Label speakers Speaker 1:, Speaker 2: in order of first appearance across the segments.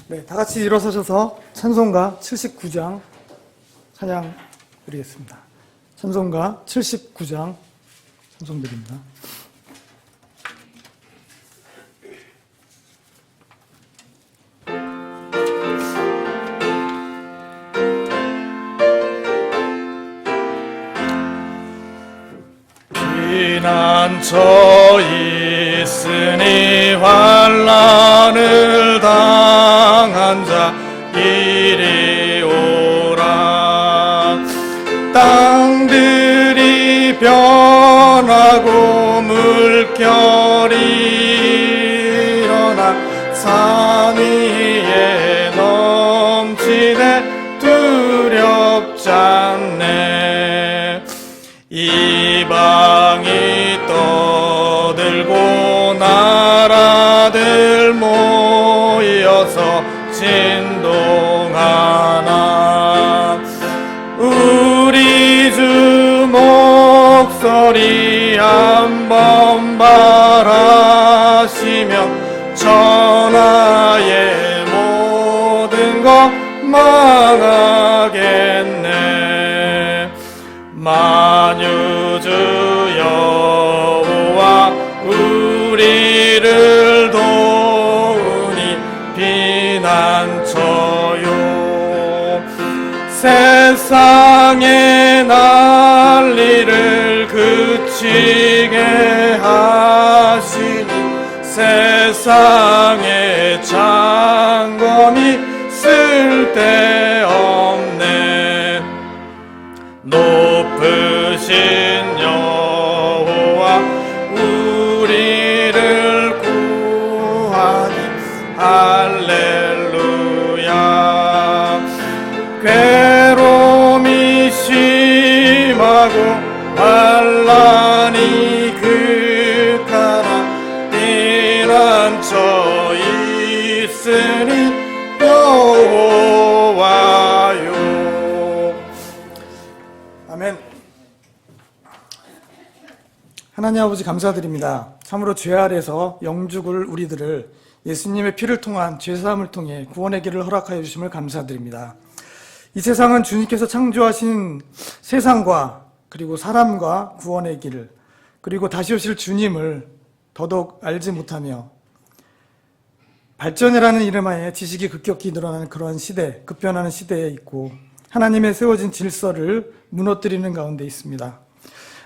Speaker 1: 네, 다 같이 일어서셔서 찬송가 79장 찬양 드리겠습니다. 찬송가 79장 찬송 드립니다.
Speaker 2: 피난처 있으니 환난을 당한 자 이리 오라. 땅들이 변하고 물결이 일어나 산 위에 넘치네 두렵지 않네. 이방이 떠들고 나라들 모여서 진동하나. 우리 주 목소리 한번 바라시면 천하의 모든 것 망하겠네. 만유주 여호와 우리를 도우니 피난처요. 세상의 난리를 그치게 하시니 세상의 창검이 쓸데없네. 높으신 여호와 우리를 구하니 할렐루야. 괴로움이 심하고 환난이 극하나 피난처 있으니 여호와요.
Speaker 1: 아멘. 하나님 아버지 감사드립니다. 참으로 죄 아래서 영죽을 우리들을 예수님의 피를 통한 죄사함을 통해 구원의 길을 허락하여 주심을 감사드립니다. 이 세상은 주님께서 창조하신 세상과 그리고 사람과 구원의 길을 그리고 다시 오실 주님을 더더욱 알지 못하며 발전이라는 이름하에 지식이 급격히 늘어나는 그러한 시대, 급변하는 시대에 있고 하나님의 세워진 질서를 무너뜨리는 가운데 있습니다.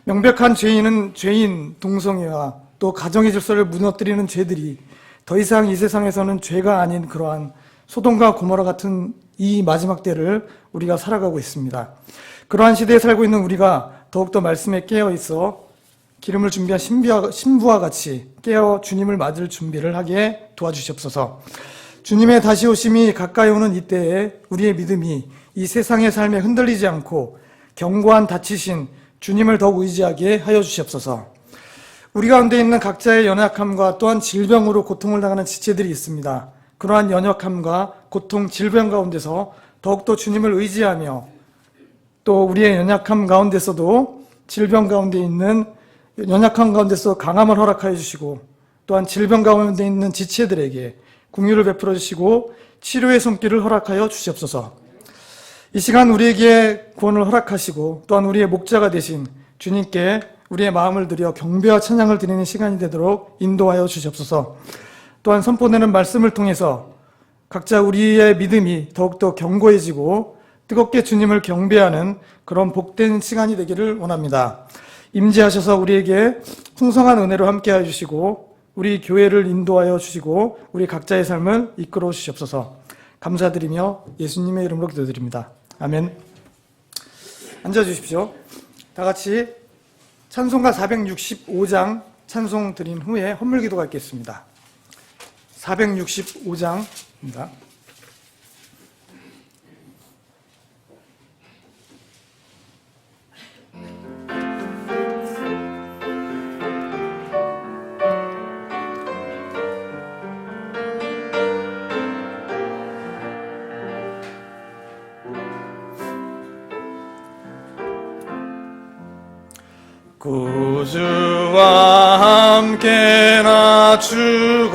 Speaker 1: 명백한 죄인은 죄인 동성애와 또 가정의 질서를 무너뜨리는 죄들이 더 이상 이 세상에서는 죄가 아닌 그러한 소돔과 고모라 같은 이 마지막 때를 우리가 살아가고 있습니다. 그러한 시대에 살고 있는 우리가 더욱더 말씀에 깨어 있어 기름을 준비한 신부와 같이 깨어 주님을 맞을 준비를 하게 도와주시옵소서. 주님의 다시 오심이 가까이 오는 이때에 우리의 믿음이 이 세상의 삶에 흔들리지 않고 견고한 닫히신 주님을 더욱 의지하게 하여 주시옵소서. 우리 가운데 있는 각자의 연약함과 또한 질병으로 고통을 당하는 지체들이 있습니다. 그러한 연약함과 고통, 질병 가운데서 더욱더 주님을 의지하며 또 우리의 연약함 가운데서도 질병 가운데 있는 연약함 가운데서 강함을 허락하여 주시고 또한 질병 가운데 있는 지체들에게 긍휼을 베풀어 주시고 치료의 손길을 허락하여 주시옵소서. 이 시간 우리에게 구원을 허락하시고 또한 우리의 목자가 되신 주님께 우리의 마음을 들여 경배와 찬양을 드리는 시간이 되도록 인도하여 주시옵소서. 또한 선포되는 말씀을 통해서 각자 우리의 믿음이 더욱더 견고해지고 뜨겁게 주님을 경배하는 그런 복된 시간이 되기를 원합니다. 임재하셔서 우리에게 풍성한 은혜로 함께하여 주시고 우리 교회를 인도하여 주시고 우리 각자의 삶을 이끌어 주시옵소서. 감사드리며 예수님의 이름으로 기도드립니다. 아멘. 앉아주십시오. 다 같이 찬송가 465장 찬송 드린 후에 헌물기도가 있겠습니다. 465장입니다.
Speaker 2: 구주와 함께 나 죽었으니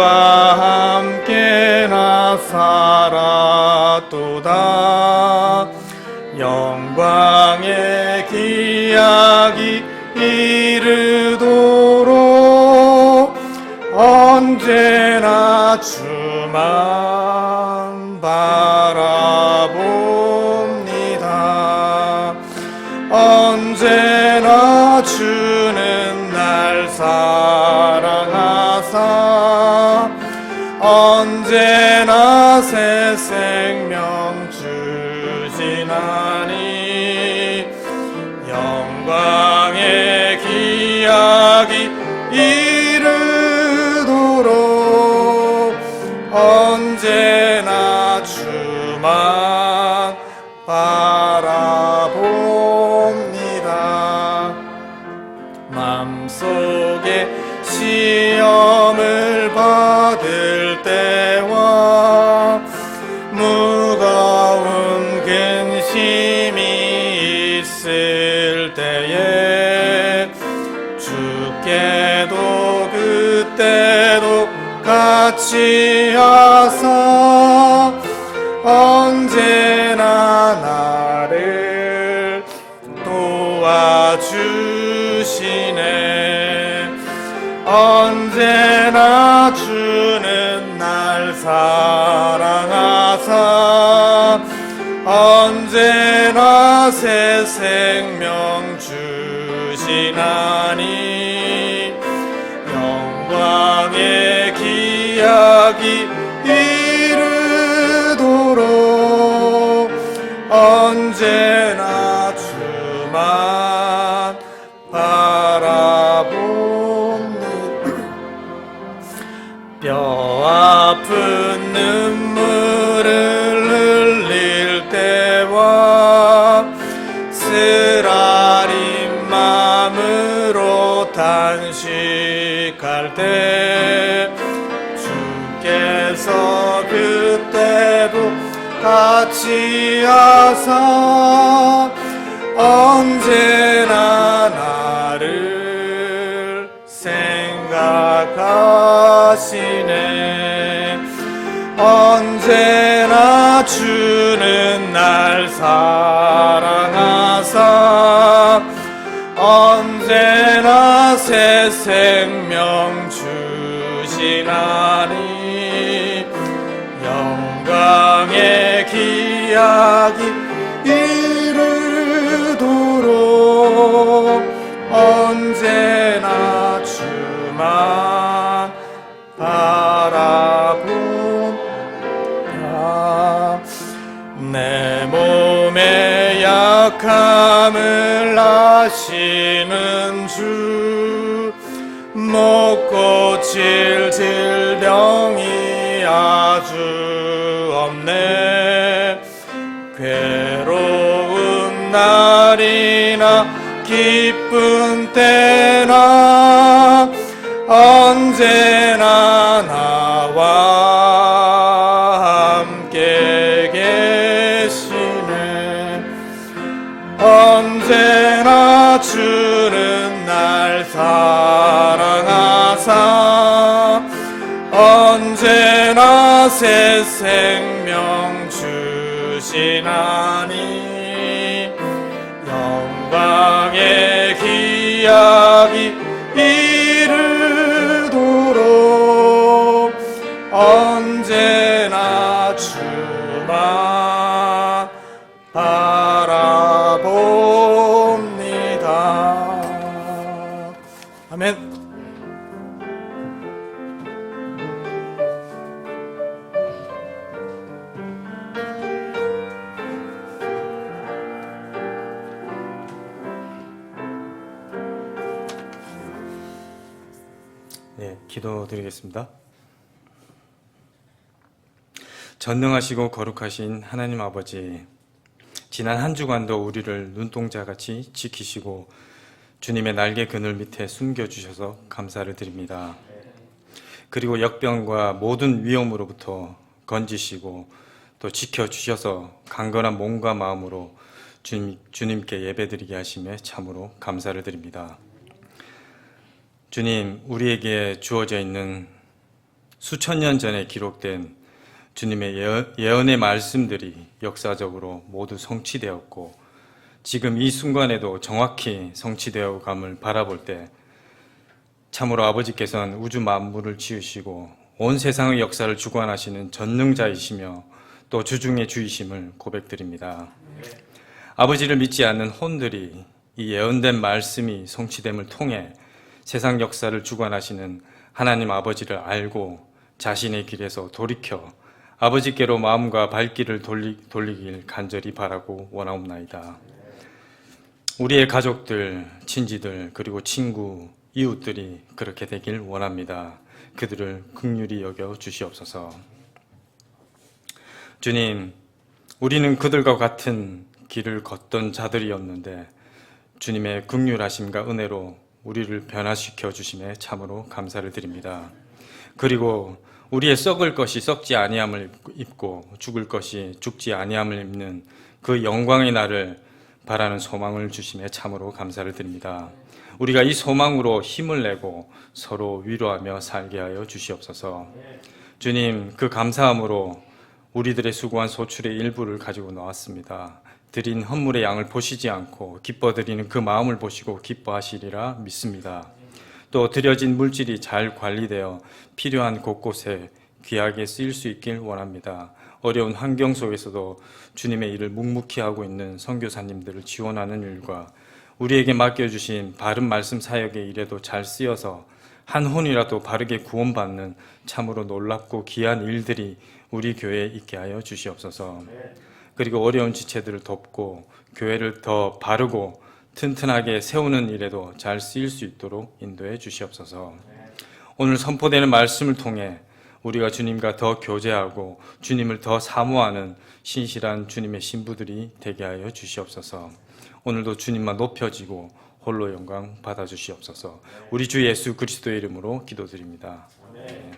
Speaker 2: 주와 함께 나 살았도다. 영광의 기약이 이르도록 언제나 주만 바라봅니다. 언제나 주는 날 사랑하사 언제나 새 생명 주시나니 영광의 기약이 이르도록 언제나 주만 바라봅니다. 맘속에 시험을 받을 때와 무거운 근심이 있을 때에 주께도 그때도 같이 하사 언제나 나를 도와주시네. 언제나 주는 날 사랑하사 언제나 새 생명 주시나니 영광의 기약이 이르도록 언제나 주만 바라봅니다. 뼈 아픈 눈물을 흘릴 때와 쓰라린 마음으로 단식할 때 주께서 그때도 같이 하사 언제나 나를 생각하시네. 언제나 주는 날 사랑하사 언제나 새 생명 주시나니 영광의 기약이 이르도록 언제나 주만 바라봅니다. 내 몸의 약함을 아시는 주 못 고칠 질병이 아주 없네. 괴로운 날이나 기쁜 때나 언제나 나와 함께 계시네. 언제나 주는 날 사랑하사 언제나 새 생명 주시나니 영광의 기약이 이르도록 언제나 주만 바라봅니다. 아멘.
Speaker 3: 네, 기도드리겠습니다. 전능하시고 거룩하신 하나님 아버지, 지난 한 주간도 우리를 눈동자같이 지키시고 주님의 날개 그늘 밑에 숨겨주셔서 감사를 드립니다. 그리고 역병과 모든 위험으로부터 건지시고 또 지켜주셔서 강건한 몸과 마음으로 주님께 예배드리게 하심에 참으로 감사를 드립니다. 주님, 우리에게 주어져 있는 수천 년 전에 기록된 주님의 예언의 말씀들이 역사적으로 모두 성취되었고 지금 이 순간에도 정확히 성취되어 감을 바라볼 때 참으로 아버지께서는 우주 만물을 지으시고 온 세상의 역사를 주관하시는 전능자이시며 또 주중의 주이심을 고백드립니다. 아버지를 믿지 않는 혼들이 이 예언된 말씀이 성취됨을 통해 세상 역사를 주관하시는 하나님 아버지를 알고 자신의 길에서 돌이켜 아버지께로 마음과 발길을 돌리길 간절히 바라고 원하옵나이다. 우리의 가족들, 친지들, 그리고 친구, 이웃들이 그렇게 되길 원합니다. 그들을 긍휼히 여겨 주시옵소서. 주님, 우리는 그들과 같은 길을 걷던 자들이었는데 주님의 긍휼하심과 은혜로 우리를 변화시켜 주심에 참으로 감사를 드립니다. 그리고 우리의 썩을 것이 썩지 아니함을 입고 죽을 것이 죽지 아니함을 입는 그 영광의 날을 바라는 소망을 주심에 참으로 감사를 드립니다. 우리가 이 소망으로 힘을 내고 서로 위로하며 살게 하여 주시옵소서. 주님, 그 감사함으로 우리들의 수고한 소출의 일부를 가지고 나왔습니다. 드린 헌물의 양을 보시지 않고 기뻐 드리는 그 마음을 보시고 기뻐하시리라 믿습니다. 또 드려진 물질이 잘 관리되어 필요한 곳곳에 귀하게 쓰일 수 있길 원합니다. 어려운 환경 속에서도 주님의 일을 묵묵히 하고 있는 선교사님들을 지원하는 일과 우리에게 맡겨주신 바른 말씀 사역의 일에도 잘 쓰여서 한 혼이라도 바르게 구원받는 참으로 놀랍고 귀한 일들이 우리 교회에 있게 하여 주시옵소서. 그리고 어려운 지체들을 돕고 교회를 더 바르고 튼튼하게 세우는 일에도 잘 쓰일 수 있도록 인도해 주시옵소서. 오늘 선포되는 말씀을 통해 우리가 주님과 더 교제하고 주님을 더 사모하는 신실한 주님의 신부들이 되게 하여 주시옵소서. 오늘도 주님만 높여지고 홀로 영광 받아 주시옵소서. 우리 주 예수 그리스도의 이름으로 기도드립니다. 네.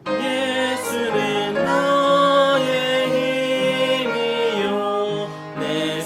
Speaker 4: 예수는 너의 힘이요 내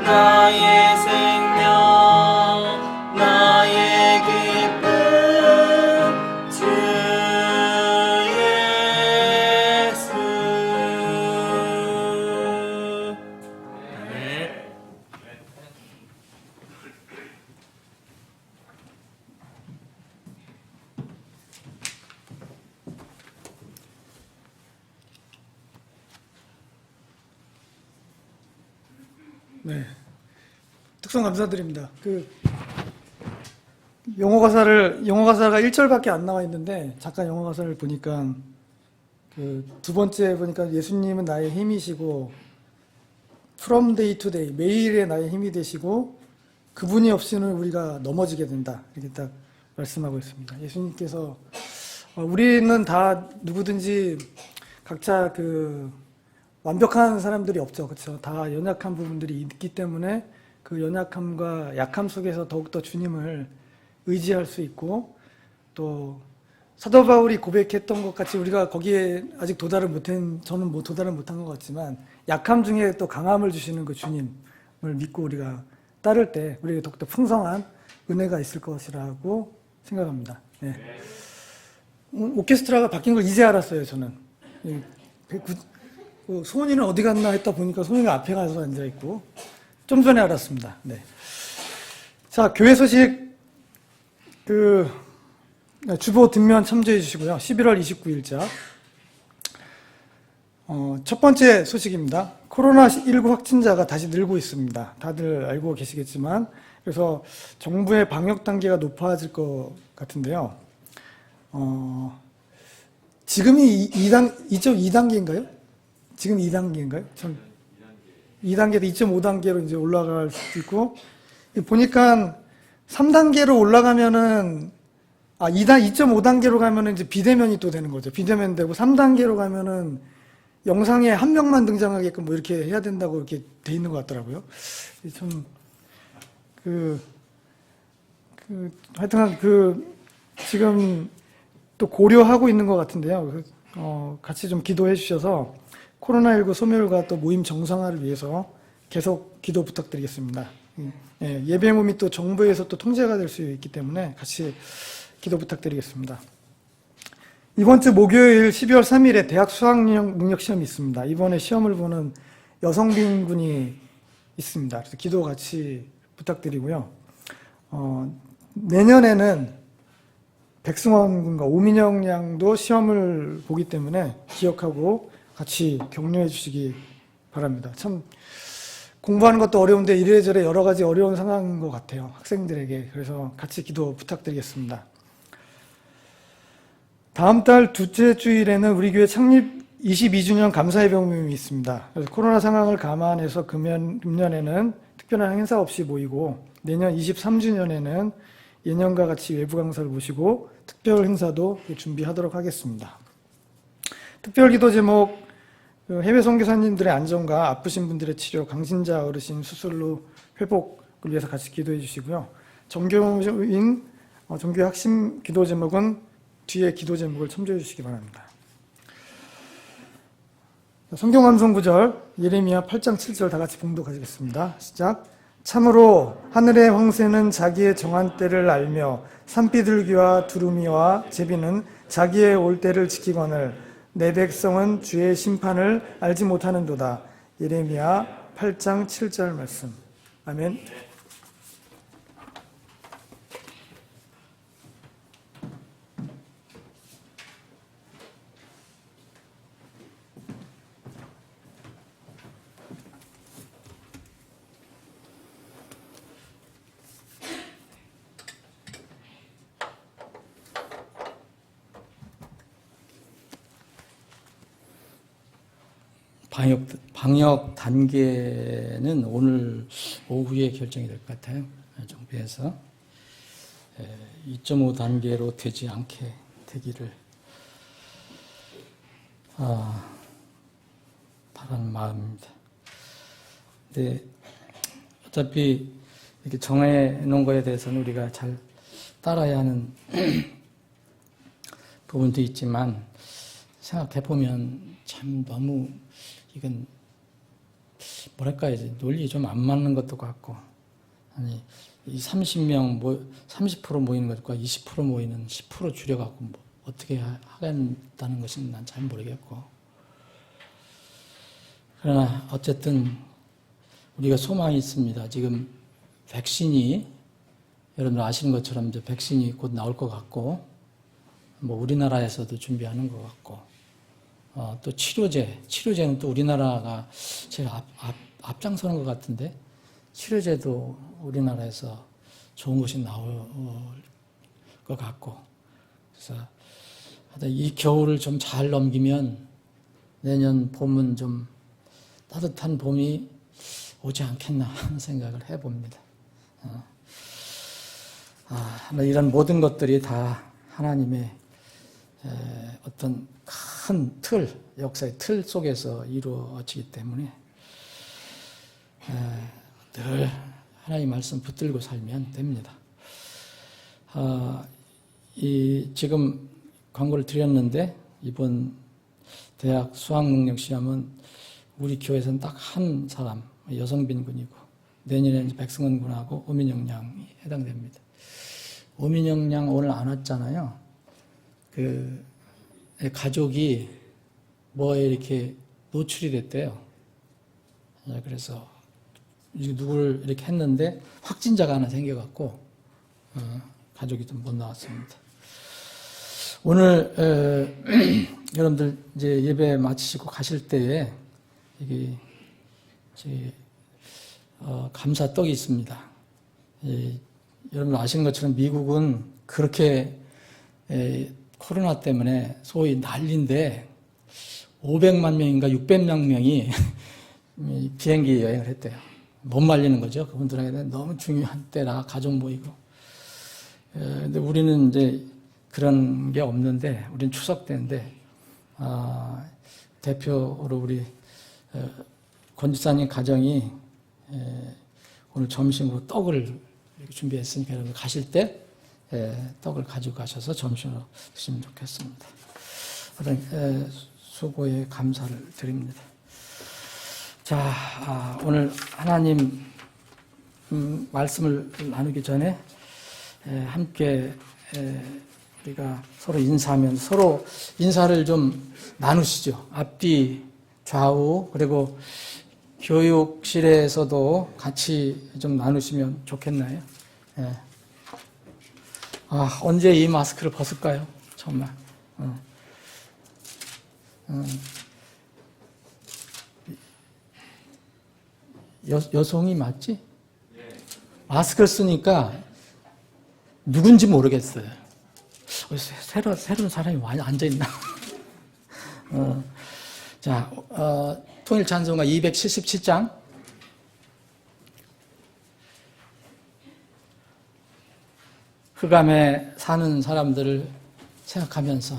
Speaker 2: 나의 생명 나의 기쁨 주 예수. 네.
Speaker 1: 네. 특성 감사드립니다. 영어 가사가 1절밖에 안 나와 있는데, 잠깐 영어 가사를 보니까, 두 번째 보니까 예수님은 나의 힘이시고, from day to day, 매일의 나의 힘이 되시고, 그분이 없이는 우리가 넘어지게 된다. 이렇게 딱 말씀하고 있습니다. 예수님께서, 우리는 다 누구든지 각자 완벽한 사람들이 없죠. 그렇죠? 다 연약한 부분들이 있기 때문에 그 연약함과 약함 속에서 더욱더 주님을 의지할 수 있고, 또 사도 바울이 고백했던 것 같이 우리가 거기에 아직 저는 도달은 못한 것 같지만, 약함 중에 또 강함을 주시는 그 주님을 믿고 우리가 따를 때 우리에게 더욱더 풍성한 은혜가 있을 것이라고 생각합니다. 네. 오케스트라가 바뀐 걸 이제 알았어요, 저는. 소은이는 어디 갔나 했다 보니까 소은이가 앞에 가서 앉아있고, 좀 전에 알았습니다. 네. 자, 교회 소식, 주보 뒷면 참조해 주시고요. 11월 29일자. 첫 번째 소식입니다. 코로나19 확진자가 다시 늘고 있습니다. 다들 알고 계시겠지만, 그래서 정부의 방역 단계가 높아질 것 같은데요. 지금이 2.2단계인가요? 지금 2단계인가요? 2단계에서 2.5단계로 이제 올라갈 수도 있고, 보니까 3단계로 올라가면은, 2.5단계로 가면은 이제 비대면이 또 되는 거죠. 비대면 되고, 3단계로 가면은 영상에 한 명만 등장하게끔 뭐 이렇게 해야 된다고 이렇게 돼 있는 것 같더라고요. 좀, 하여튼, 지금 또 고려하고 있는 것 같은데요. 같이 좀 기도해 주셔서 코로나19 소멸과 또 모임 정상화를 위해서 계속 기도 부탁드리겠습니다. 예배 모임이 또 정부에서 또 통제가 될 수 있기 때문에 같이 기도 부탁드리겠습니다. 이번 주 목요일 12월 3일에 대학 수학능력 시험이 있습니다. 이번에 시험을 보는 여성빈군이 있습니다. 그래서 기도 같이 부탁드리고요. 내년에는 백승원 군과 오민영 양도 시험을 보기 때문에 기억하고 같이 격려해 주시기 바랍니다. 참 공부하는 것도 어려운데 이래저래 여러 가지 어려운 상황인 것 같아요. 학생들에게. 그래서 같이 기도 부탁드리겠습니다. 다음 달 둘째 주일에는 우리 교회 창립 22주년 감사예배 모임이 있습니다. 그래서 코로나 상황을 감안해서 금년에는 특별한 행사 없이 모이고, 내년 23주년에는 예년과 같이 외부 강사를 모시고 특별 행사도 준비하도록 하겠습니다. 특별 기도 제목, 해외 선교사님들의 안전과 아프신 분들의 치료, 강신자 어르신 수술로 회복을 위해서 같이 기도해 주시고요. 정교회 핵심 기도 제목은 뒤에 기도 제목을 첨부해 주시기 바랍니다. 성경 암송 구절, 예레미야 8장 7절 다 같이 봉독하시겠습니다. 시작. 참으로 하늘의 황새는 자기의 정한 때를 알며 산비둘기와 두루미와 제비는 자기의 올 때를 지키거늘 내 백성은 주의 심판을 알지 못하는도다. 예레미야 8장 7절 말씀. 아멘.
Speaker 4: 방역 단계는 오늘 오후에 결정이 될 것 같아요. 정부에서 2.5단계로 되지 않게 되기를 바라는 마음입니다. 근데 어차피 이렇게 정해놓은 거에 대해서는 우리가 잘 따라야 하는 부분도 있지만, 생각해보면 참 너무 이건 뭐랄까 이제 논리 좀 안 맞는 것도 같고, 아니 이 30명 30% 모이는 것과 20% 모이는 10% 줄여갖고 뭐 어떻게 하겠다는 것은 난 잘 모르겠고, 그러나 어쨌든 우리가 소망이 있습니다. 지금 백신이 여러분들 아시는 것처럼 이제 백신이 곧 나올 것 같고, 뭐 우리나라에서도 준비하는 것 같고, 또 치료제는 또 우리나라가 제가 앞장서는 것 같은데, 치료제도 우리나라에서 좋은 것이 나올 것 같고, 그래서 이 겨울을 좀 잘 넘기면 내년 봄은 좀 따뜻한 봄이 오지 않겠나 하는 생각을 해봅니다. 이런 모든 것들이 다 하나님의 어떤 큰 틀, 역사의 틀 속에서 이루어지기 때문에 늘 하나님 말씀 붙들고 살면 됩니다. 지금 광고를 드렸는데, 이번 대학 수학능력 시험은 우리 교회에서는 딱 한 사람, 여성빈 군이고, 내년에는 백승원 군하고 오민영 양이 해당됩니다. 오민영 양 오늘 안 왔잖아요. 그 가족이 뭐에 이렇게 노출이 됐대요. 그래서 누구를 이렇게 했는데 확진자가 하나 생겨갖고 가족이 좀 못 나왔습니다. 오늘 여러분들 이제 예배 마치시고 가실 때에 이게 감사떡이 있습니다. 여러분 아시는 것처럼 미국은 그렇게 코로나 때문에 소위 난리인데 500만 명인가 600만 명이 비행기 여행을 했대요. 못 말리는 거죠. 그분들에게는 너무 중요한 때라 가족 모이고. 근데 우리는 이제 그런 게 없는데, 우리는 추석 때인데, 대표로 우리 권 지사님 가정이 오늘 점심으로 떡을 이렇게 준비했으니까 여러분 가실 때 떡을 가지고 가셔서 점심으로 드시면 좋겠습니다. 하여튼 수고에 감사를 드립니다. 자, 오늘 하나님 말씀을 나누기 전에 함께 우리가 서로 인사하면서 서로 인사를 좀 나누시죠. 앞뒤 좌우, 그리고 교육실에서도 같이 좀 나누시면 좋겠나요? 언제 이 마스크를 벗을까요? 정말. 여성이 맞지? 마스크를 쓰니까 누군지 모르겠어요. 새로운 사람이 많이 앉아있나? 자, 통일 찬송가 277장. 흑암에 사는 사람들을 생각하면서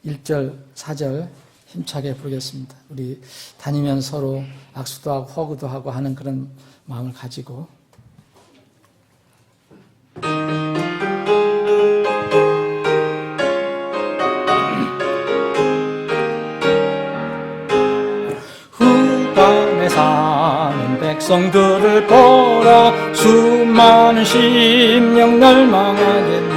Speaker 4: 1절, 4절 힘차게 부르겠습니다. 우리 다니면서 서로 악수도 하고 허구도 하고 하는 그런 마음을 가지고. 흑암에 사는 백성들을 보라. 수많은 심령 멸망하겠네.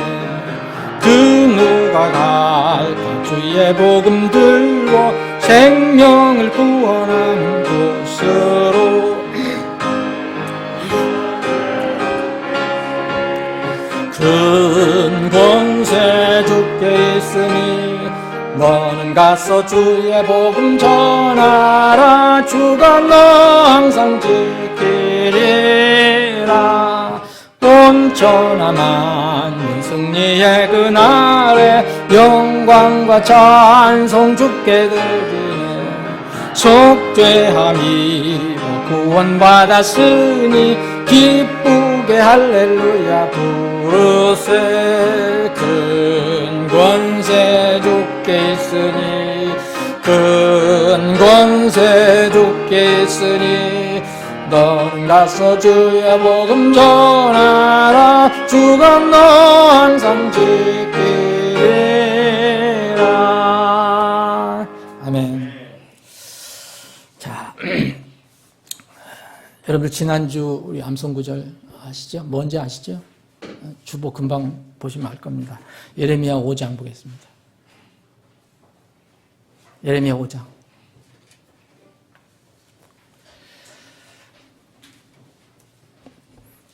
Speaker 4: 그 누가 갈까? 주의 복음 들고 생명을 구원하는 곳으로. 큰 권세 주께 있으니 너는 가서 주의 복음 전하라. 주가 너 항상 지키리라. 온천하 만민 승리의 그날에 영광과 찬송 주께 드리네. 속죄함이 구원받았으니 기쁘게 할렐루야 부르세. 큰 권세 주께 있으니 큰 권세 주께 있으니 너는 가서 주의 복음 전하라. 주가 너 항상 지키리라. 아멘. 자, 여러분들 지난주 우리 암송구절 아시죠? 뭔지 아시죠? 주보 금방 보시면 알 겁니다. 예레미야 5장 보겠습니다. 예레미야 5장.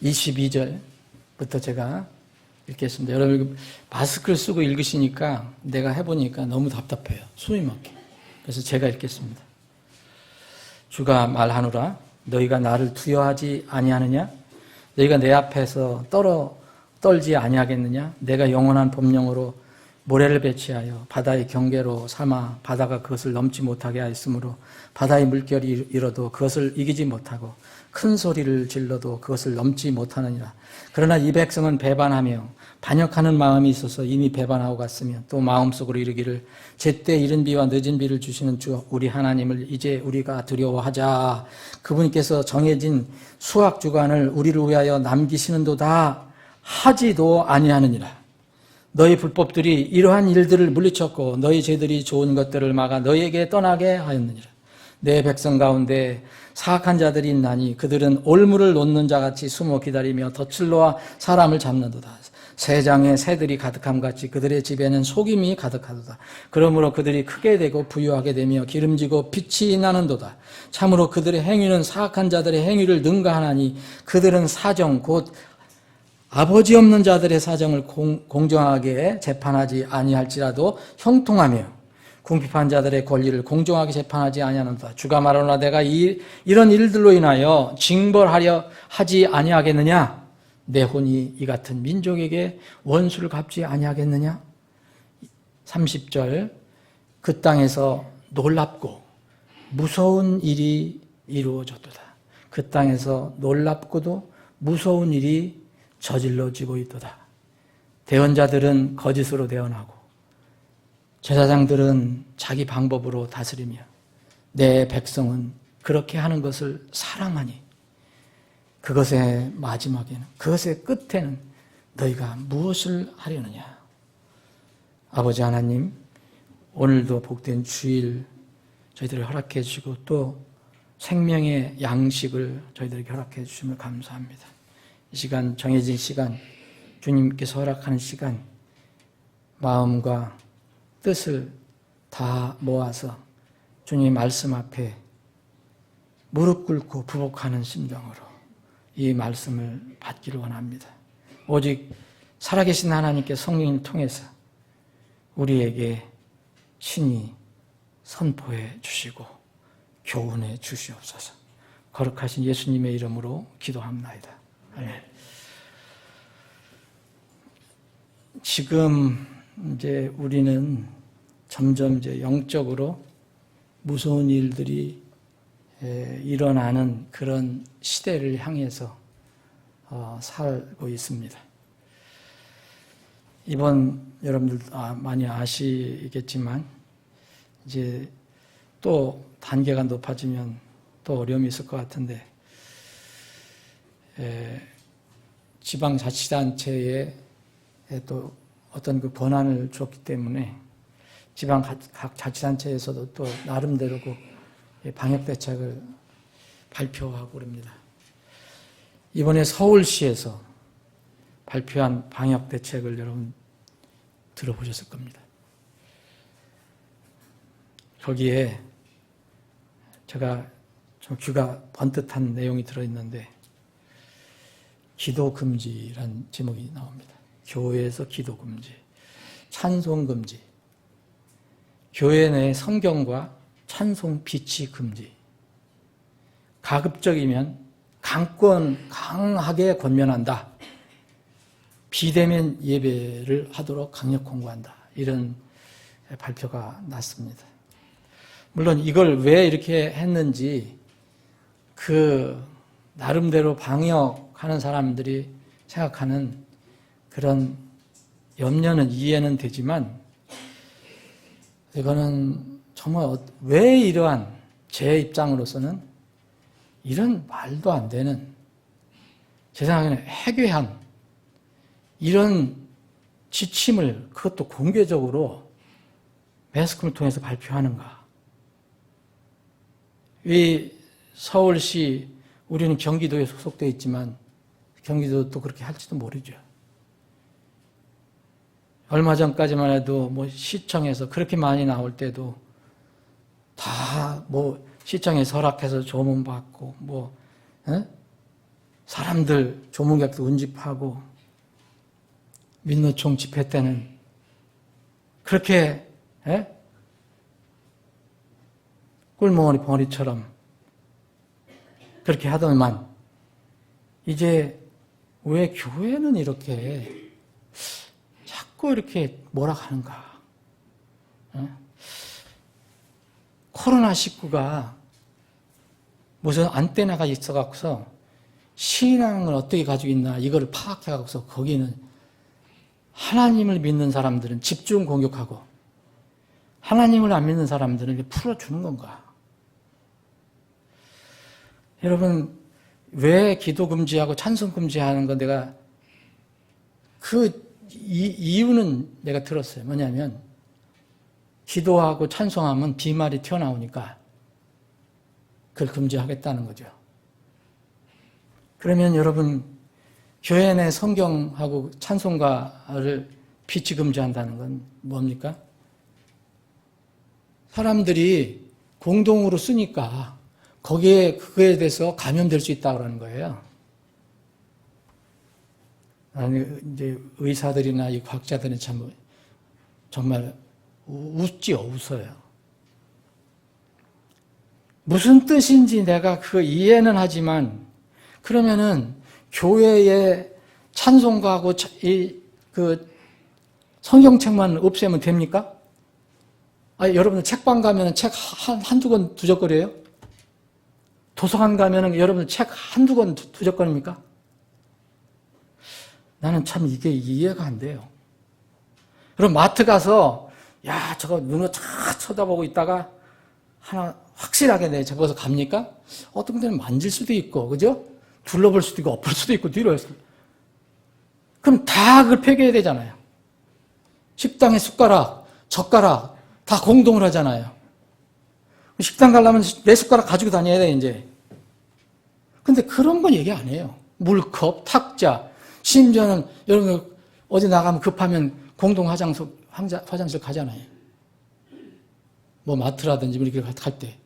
Speaker 4: 22절부터 제가 읽겠습니다. 여러분 마스크를 쓰고 읽으시니까 내가 해보니까 너무 답답해요. 숨이 막혀. 그래서 제가 읽겠습니다. 주가 말하노라 너희가 나를 두려워하지 아니하느냐? 너희가 내 앞에서 떨지 아니하겠느냐? 내가 영원한 법령으로 모래를 배치하여 바다의 경계로 삼아 바다가 그것을 넘지 못하게 하였으므로 바다의 물결이 일어도 그것을 이기지 못하고 큰 소리를 질러도 그것을 넘지 못하느니라. 그러나 이 백성은 배반하며 반역하는 마음이 있어서 이미 배반하고 갔으며 또 마음속으로 이르기를 제때 이른 비와 늦은 비를 주시는 주 우리 하나님을 이제 우리가 두려워하자. 그분께서 정해진 수확 주간을 우리를 위하여 남기시는도다 하지도 아니하느니라. 너희 불법들이 이러한 일들을 물리쳤고 너희 죄들이 좋은 것들을 막아 너희에게 떠나게 하였느니라. 내 백성 가운데 사악한 자들이 있나니 그들은 올무를 놓는 자같이 숨어 기다리며 덫을 놓아 사람을 잡는도다. 새장에 새들이 가득함같이 그들의 집에는 속임이 가득하도다. 그러므로 그들이 크게 되고 부유하게 되며 기름지고 빛이 나는도다. 참으로 그들의 행위는 사악한 자들의 행위를 능가하나니 그들은 사정 곧 아버지 없는 자들의 사정을 공정하게 재판하지 아니할지라도 형통하며 궁핍한 자들의 권리를 공정하게 재판하지 아니하는도다. 주가 말하노라 내가 이런 일들로 인하여 징벌하려 하지 아니하겠느냐? 내 혼이 이 같은 민족에게 원수를 갚지 아니하겠느냐? 30절 그 땅에서 놀랍고 무서운 일이 이루어졌도다. 그 땅에서 놀랍고도 무서운 일이 저질러지고 있도다. 대언자들은 거짓으로 대언하고 제사장들은 자기 방법으로 다스리며 내 백성은 그렇게 하는 것을 사랑하니 그것의 마지막에는 그것의 끝에는 너희가 무엇을 하려느냐. 아버지 하나님 오늘도 복된 주일 저희들을 허락해 주시고 또 생명의 양식을 저희들에게 허락해 주심을 감사합니다. 이 시간 정해진 시간 주님께서 허락하는 시간 마음과 뜻을 다 모아서 주님 말씀 앞에 무릎 꿇고 부복하는 심정으로 이 말씀을 받기를 원합니다. 오직 살아계신 하나님께 성령을 통해서 우리에게 친히 선포해 주시고 교훈해 주시옵소서. 거룩하신 예수님의 이름으로 기도합나이다. 아멘. 지금 이제 우리는 점점 이제 영적으로 무서운 일들이 일어나는 그런 시대를 향해서 살고 있습니다. 이번 여러분들 많이 아시겠지만 이제 또 단계가 높아지면 또 어려움이 있을 것 같은데 지방자치단체에 또 어떤 그 권한을 줬기 때문에 지방 각 자치단체에서도 또 나름대로 그 방역 대책을 발표하고 그럽니다. 이번에 서울시에서 발표한 방역 대책을 여러분 들어보셨을 겁니다. 거기에 제가 좀 귀가 번뜩한 내용이 들어있는데 기도 금지라는 제목이 나옵니다. 교회에서 기도 금지, 찬송 금지, 교회 내 성경과 찬송 비치 금지, 가급적이면 강하게 권면한다. 비대면 예배를 하도록 강력 권고한다. 이런 발표가 났습니다. 물론 이걸 왜 이렇게 했는지 그 나름대로 방역하는 사람들이 생각하는 그런 염려는 이해는 되지만 이거는 정말 왜 이러한 제 입장으로서는 이런 말도 안 되는 제 생각에는 해괴한 이런 지침을 그것도 공개적으로 매스컴을 통해서 발표하는가. 이 서울시 우리는 경기도에 소속되어 있지만 경기도도 그렇게 할지도 모르죠. 얼마 전까지만 해도 뭐 시청에서 그렇게 많이 나올 때도 다 뭐 시청에 설악해서 조문받고 뭐 사람들 조문객도 운집하고 민노총 집회 때는 그렇게 꿀머리 벙어리처럼 그렇게 하더만 이제 왜 교회는 이렇게 자꾸 이렇게 몰아가는가? 코로나19가 무슨 안테나가 있어갖고서 신앙을 어떻게 가지고 있나 이거를 파악해갖고서 거기는 하나님을 믿는 사람들은 집중 공격하고 하나님을 안 믿는 사람들은 이렇게 풀어주는 건가? 여러분 왜 기도 금지하고 찬송 금지하는 건 내가 이유는 내가 들었어요. 뭐냐면 기도하고 찬송하면 비말이 튀어나오니까 그걸 금지하겠다는 거죠. 그러면 여러분 교회 내 성경하고 찬송가를 비치 금지한다는 건 뭡니까? 사람들이 공동으로 쓰니까 그거에 대해서 감염될 수 있다고 하는 거예요. 아니, 이제 의사들이나 이 과학자들은 참 정말 웃어요. 무슨 뜻인지 내가 이해는 하지만 그러면은 교회의 찬송가하고 성경책만 없애면 됩니까? 여러분들 책방 가면은 책 한두 권 두적거려요? 도서관 가면은 여러분들 책 한두 권 두적거립니까? 나는 참 이게 이해가 안 돼요. 그럼 마트 가서 저거 눈으로 쫙 쳐다보고 있다가 하나 확실하게 내 적어서 갑니까? 어떤 데는 만질 수도 있고, 그죠? 둘러볼 수도 있고, 엎을 수도 있고, 뒤로 해서. 그럼 다 그걸 폐기해야 되잖아요. 식당에 숟가락, 젓가락 다 공동을 하잖아요. 식당 가려면 내 숟가락 가지고 다녀야 돼, 이제. 근데 그런 건 얘기 안 해요. 물컵, 탁자, 심지어는 여러분 어디 나가면 급하면 공동 화장실 가잖아요. 뭐 마트라든지 이렇게 갈 때.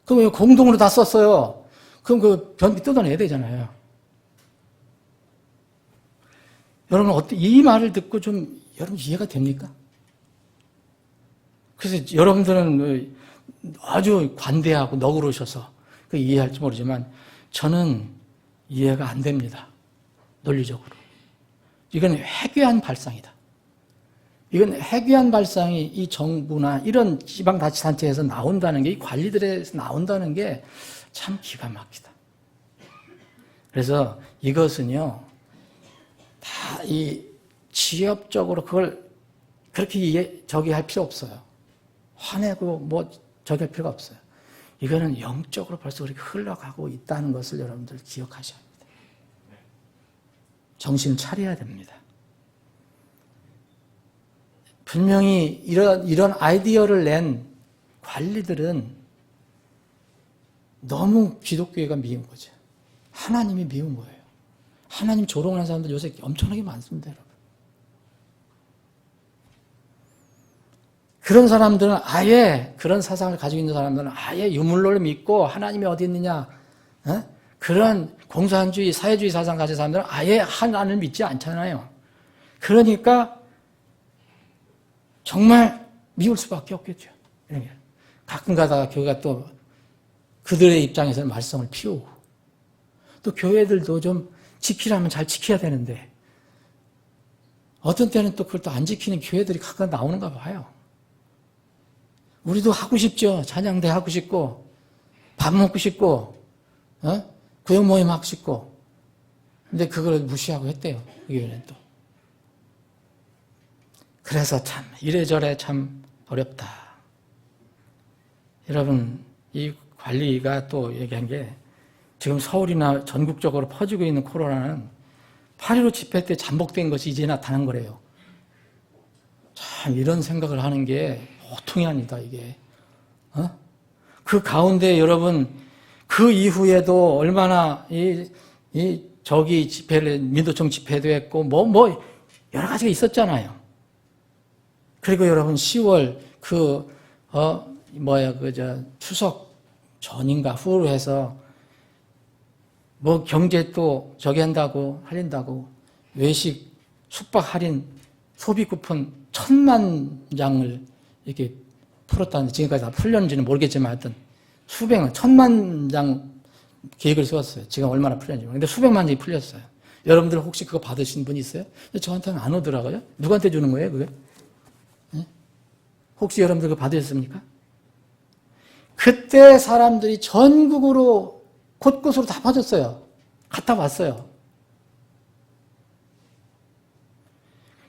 Speaker 4: 그럼 왜 공동으로 다 썼어요? 그럼 그 변기 뜯어내야 되잖아요. 여러분 이 말을 듣고 좀 여러분 이해가 됩니까? 그래서 여러분들은 아주 관대하고 너그러우셔서 이해할지 모르지만 저는 이해가 안 됩니다. 논리적으로. 이건 회귀한 발상이다. 이건 회귀한 발상이 이 정부나 이런 지방자치단체에서 나온다는 게, 이 관리들에서 나온다는 게 참 기가 막히다. 그래서 이것은요, 다 이 지역적으로 그걸 그렇게 할 필요 없어요. 화내고 저기 할 필요가 없어요. 이거는 영적으로 벌써 그렇게 흘러가고 있다는 것을 여러분들 기억하셔야 합니다. 정신 차려야 됩니다. 분명히 이런 아이디어를 낸 관리들은 너무 기독교회가 미운 거죠. 하나님이 미운 거예요. 하나님 조롱하는 사람들 요새 엄청나게 많습니다, 여러분. 그런 사람들은 그런 사상을 가지고 있는 사람들은 유물론을 믿고 하나님이 어디 있느냐, 그런 공산주의, 사회주의 사상 가진 사람들은 하나님을 믿지 않잖아요. 그러니까 정말 미울 수밖에 없겠죠. 가끔 가다가 교회가 또 그들의 입장에서는 말썽을 피우고, 또 교회들도 좀 지키라면 잘 지켜야 되는데 어떤 때는 또 그걸 또 안 지키는 교회들이 가끔 나오는가 봐요. 우리도 하고 싶죠. 찬양대 하고 싶고 밥 먹고 싶고 구역 모임 하고 싶고, 근데 그걸 무시하고 했대요. 그 교회는 또. 그래서 참 이래저래 참 어렵다. 여러분, 이 관리가 또 얘기한 게 지금 서울이나 전국적으로 퍼지고 있는 코로나는 8.15 집회 때 잠복된 것이 이제 나타난 거래요. 참 이런 생각을 하는 게 보통이 아니다, 이게. 그 가운데 여러분, 그 이후에도 얼마나 저기 집회를, 민도청 집회도 했고, 여러 가지가 있었잖아요. 그리고 여러분, 10월 추석 전인가 후로 해서 경제 또 저기 할린다고 외식, 숙박 할인, 소비 쿠폰 1000만 장을 이렇게 풀었다는데, 지금까지 다 풀렸는지는 모르겠지만 하여튼 수백만, 1000만 장 계획을 세웠어요. 지금 얼마나 풀렸는지. 근데 수백만 장이 풀렸어요. 여러분들 혹시 그거 받으신 분 있어요? 저한테는 안 오더라고요. 누구한테 주는 거예요, 그게? 네? 혹시 여러분들 그거 받으셨습니까? 그때 사람들이 전국으로 곳곳으로 다 빠졌어요. 갔다 왔어요.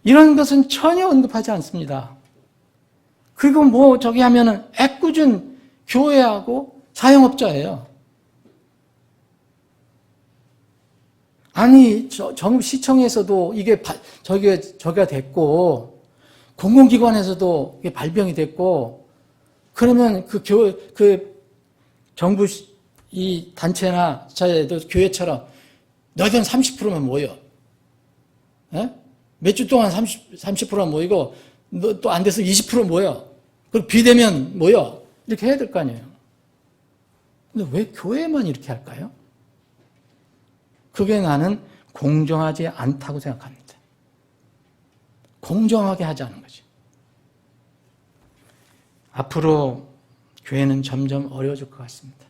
Speaker 4: 이런 것은 전혀 언급하지 않습니다. 그리고 저기 하면은 애꿎은 교회하고 자영업자예요. 아니, 시청에서도 이게 저기가 됐고, 공공기관에서도 이게 발병이 됐고, 그러면 정부 이 단체나 교회처럼 너희들은 30%만 모여. 몇 주 동안 30%만 모이고, 또 안 돼서 20% 모여. 그리고 비대면 모여. 이렇게 해야 될 거 아니에요. 근데 왜 교회만 이렇게 할까요? 그게 나는 공정하지 않다고 생각합니다. 공정하게 하자는 거지. 앞으로 교회는 점점 어려워질 것 같습니다.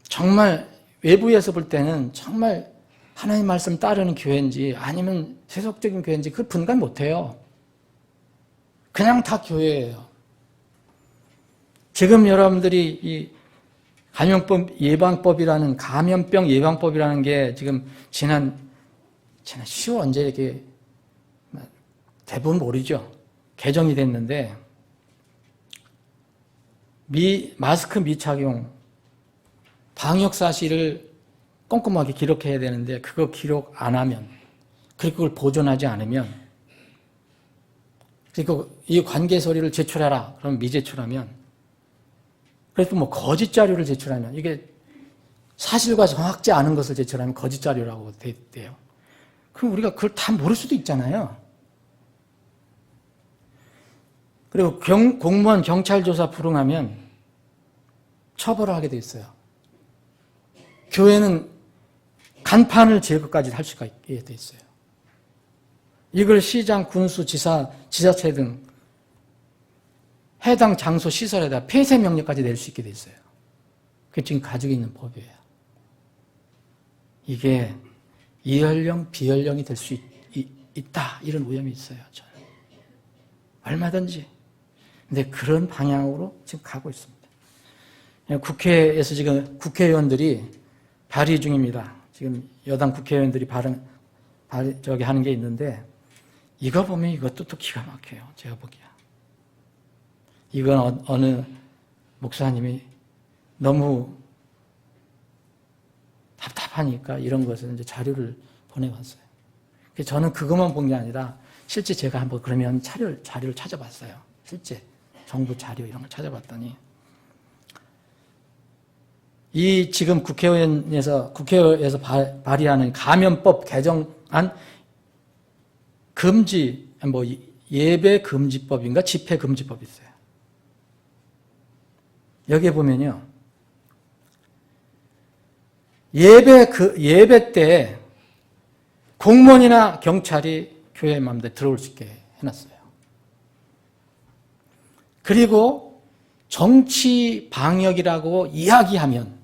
Speaker 4: 정말 외부에서 볼 때는 정말 하나님 말씀 따르는 교회인지 아니면 세속적인 교회인지 그 분간 못해요. 그냥 다 교회예요. 지금 여러분들이 이 감염병 예방법이라는 게 지금 지난 10월 언제 이렇게 대부분 모르죠. 개정이 됐는데 마스크 미착용 방역 사실을 꼼꼼하게 기록해야 되는데 그거 기록 안 하면 그리고 그걸 보존하지 않으면 그리고 이 관계 서류를 제출해라. 그럼 미제출하면 그래서 거짓 자료를 제출하면 이게 사실과 정확지 않은 것을 제출하면 거짓 자료라고 돼요. 그럼 우리가 그걸 다 모를 수도 있잖아요. 그리고 공무원 경찰 조사 불응하면 처벌을 하게 돼 있어요. 교회는 간판을 제거까지 할 수가 있게 돼 있어요. 이걸 시장, 군수, 지자체 등 해당 장소 시설에다 폐쇄 명령까지 낼 수 있게 돼 있어요. 그게 지금 가지고 있는 법이에요. 이게 이연령, 비연령이 될 수 있다. 이런 위험이 있어요. 저는. 얼마든지. 근데 그런 방향으로 지금 가고 있습니다. 국회에서 지금 국회의원들이 발의 중입니다. 지금 여당 국회의원들이 하는 게 있는데 이거 보면 이것도 또 기가 막혀요. 제가 보기에. 이건 어느 목사님이 너무 답답하니까 이런 것을 이제 자료를 보내왔어요. 저는 그것만 본 게 아니라 실제 제가 한번 그러면 자료를 찾아봤어요. 실제 정부 자료 이런 걸 찾아봤더니 이 지금 국회에서 발의하는 감염법 개정안 예배 금지법인가 집회 금지법이 있어요. 여기에 보면요. 예배 때 공무원이나 경찰이 교회 마음대로 들어올 수 있게 해놨어요. 그리고 정치 방역이라고 이야기하면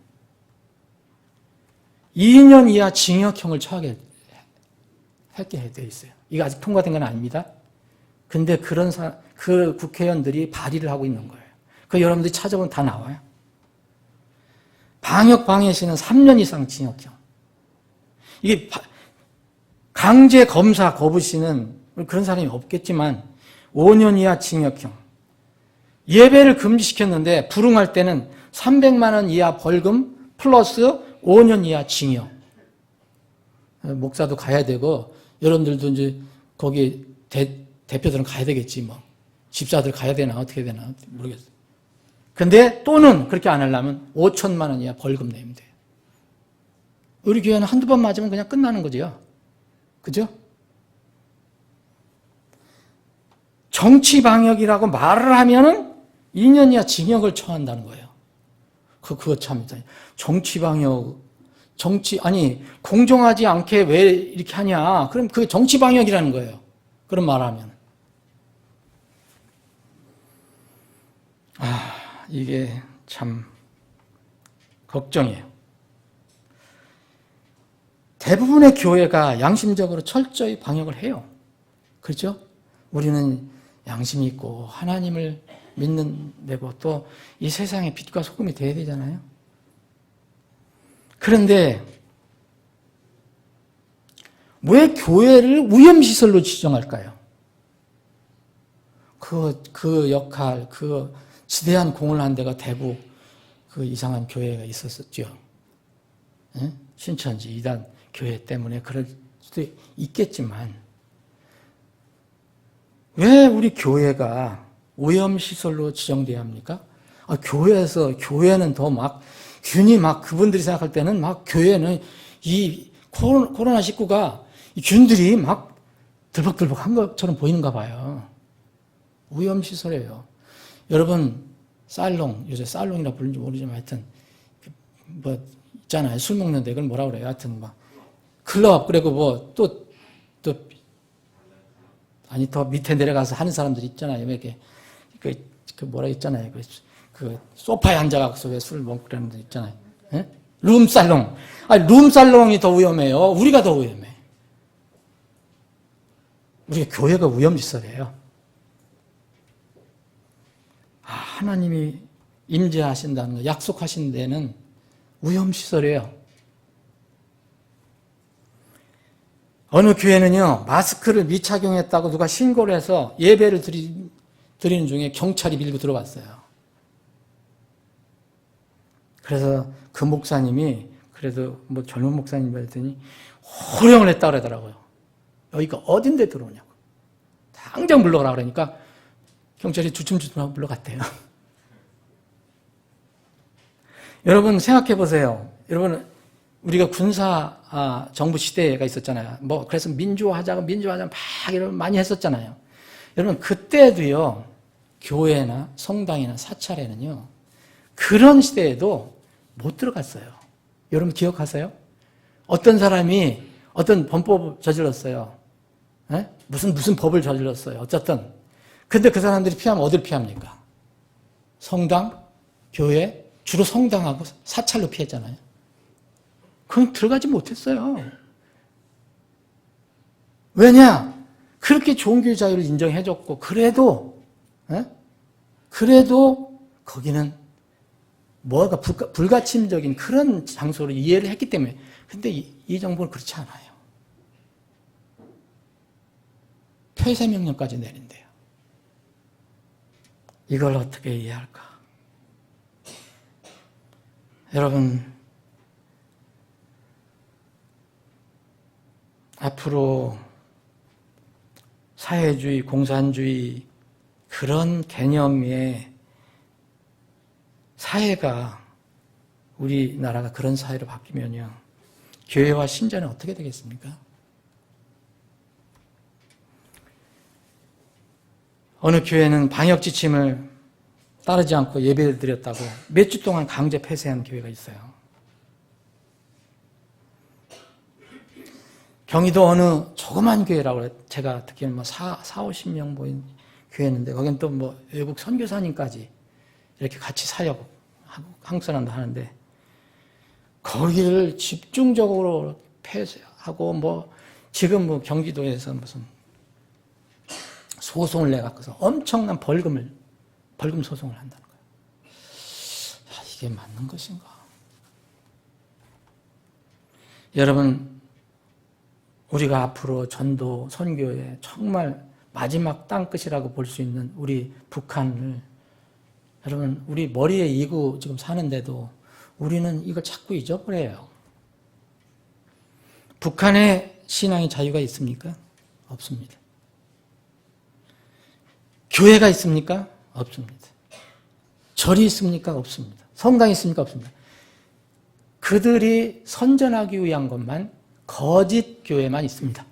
Speaker 4: 2년 이하 징역형을 처하게 하게 되어 있어요. 이거 아직 통과된 건 아닙니다. 근데 그 국회의원들이 발의를 하고 있는 거예요. 그 여러분들이 찾아보면 다 나와요. 방역 방해 시는 3년 이상 징역형. 이게 강제 검사 거부 시는 그런 사람이 없겠지만 5년 이하 징역형. 예배를 금지시켰는데 불응할 때는 300만 원 이하 벌금 플러스 5년 이하 징역. 목사도 가야 되고 여러분들도 이제 거기 대표들은 가야 되겠지 뭐. 집사들 가야 되나 어떻게 되나 모르겠어요. 근데 또는 그렇게 안 하려면 5천만 원 이하 벌금 내면 돼요. 우리 교회는 한두 번 맞으면 그냥 끝나는 거죠. 그죠? 정치 방역이라고 말을 하면은 2년 이하 징역을 처한다는 거예요. 그거 참이다. 정치 방역, 아니, 공정하지 않게 왜 이렇게 하냐. 그럼 그게 정치 방역이라는 거예요. 그런 말을 하면. 이게 참 걱정이에요. 대부분의 교회가 양심적으로 철저히 방역을 해요. 그렇죠? 우리는 양심이 있고 하나님을 믿는 데고 또 이 세상의 빛과 소금이 돼야 되잖아요. 그런데 왜 교회를 위험시설로 지정할까요? 그 역할, 그 지대한 공을 한 데가 대구 그 이상한 교회가 있었었죠. 예? 신천지 이단 교회 때문에 그럴 수도 있겠지만 왜 우리 교회가 오염시설로 지정돼야 합니까? 교회는 더 막 균이 막 그분들이 생각할 때는 막 교회는 이 코로나19가 이 균들이 막 들벅들벅한 것처럼 보이는가 봐요. 오염시설이에요. 여러분 요새 살롱이라 부르는지 모르지만 하여튼 뭐 있잖아요. 술 먹는데 그걸 뭐라 그래요? 하여튼 막 클럽 그리고 뭐 또 아니 더 밑에 내려가서 하는 사람들이 있잖아요. 이렇게 그 뭐라 있잖아요. 그 소파에 앉아갖고 왜 술 먹고 그러는 데 있잖아요. 예? 룸살롱. 룸살롱이 더 위험해요. 우리가 더 위험해. 우리 교회가 위험시설이에요. 하나님이 임재하신다는 거, 약속하신 데는 위험시설이에요. 어느 교회는요, 마스크를 미착용했다고 누가 신고를 해서 예배를 드리는 중에 경찰이 밀고 들어갔어요. 그래서 그 목사님이, 그래도 뭐 젊은 목사님이랬더니 호령을 했다 그러더라고요. 여기가 어딘데 들어오냐고. 당장 불러가라 그러니까 경찰이 주춤주춤하고 불러갔대요. 여러분 생각해 보세요. 여러분 우리가 군사 정부 시대가 있었잖아요. 그래서 민주화하자고 막 많이 했었잖아요. 여러분 그때도요 교회나 성당이나 사찰에는요 그런 시대에도 못 들어갔어요. 여러분 기억하세요? 어떤 사람이 어떤 범법을 저질렀어요. 에? 무슨 법을 저질렀어요. 어쨌든 근데 그 사람들이 피하면 어딜 피합니까? 성당, 교회, 주로 성당하고 사찰로 피했잖아요. 그건 들어가지 못했어요. 왜냐? 그렇게 종교의 자유를 인정해줬고 그래도 거기는 뭐가 불가침적인 그런 장소로 이해를 했기 때문에 근데 이 정부는 그렇지 않아요. 폐쇄명령까지 내린대요. 이걸 어떻게 이해할까? 여러분 앞으로 사회주의, 공산주의 그런 개념의 사회가 우리나라가 그런 사회로 바뀌면요. 교회와 신자는 어떻게 되겠습니까? 어느 교회는 방역 지침을 따르지 않고 예배를 드렸다고 몇 주 동안 강제 폐쇄한 교회가 있어요. 경기도 어느 조그만 교회라고 그래요. 제가 듣기에는 50명 모인 교회였는데 거기는 또 외국 선교사님까지 이렇게 같이 사역하고 한국 사람도 하는데 거기를 집중적으로 폐쇄하고 지금 경기도에서 무슨 소송을 내갖고서 엄청난 벌금 소송을 한다는 거예요. 이게 맞는 것인가? 여러분 우리가 앞으로 전도, 선교의 정말 마지막 땅끝이라고 볼 수 있는 우리 북한을 여러분 우리 머리에 이고 지금 사는데도 우리는 이걸 자꾸 잊어버려요. 북한의 신앙의 자유가 있습니까? 없습니다. 교회가 있습니까? 없습니다. 절이 있습니까? 없습니다. 성당이 있습니까? 없습니다. 그들이 선전하기 위한 것만 거짓 교회만 있습니다.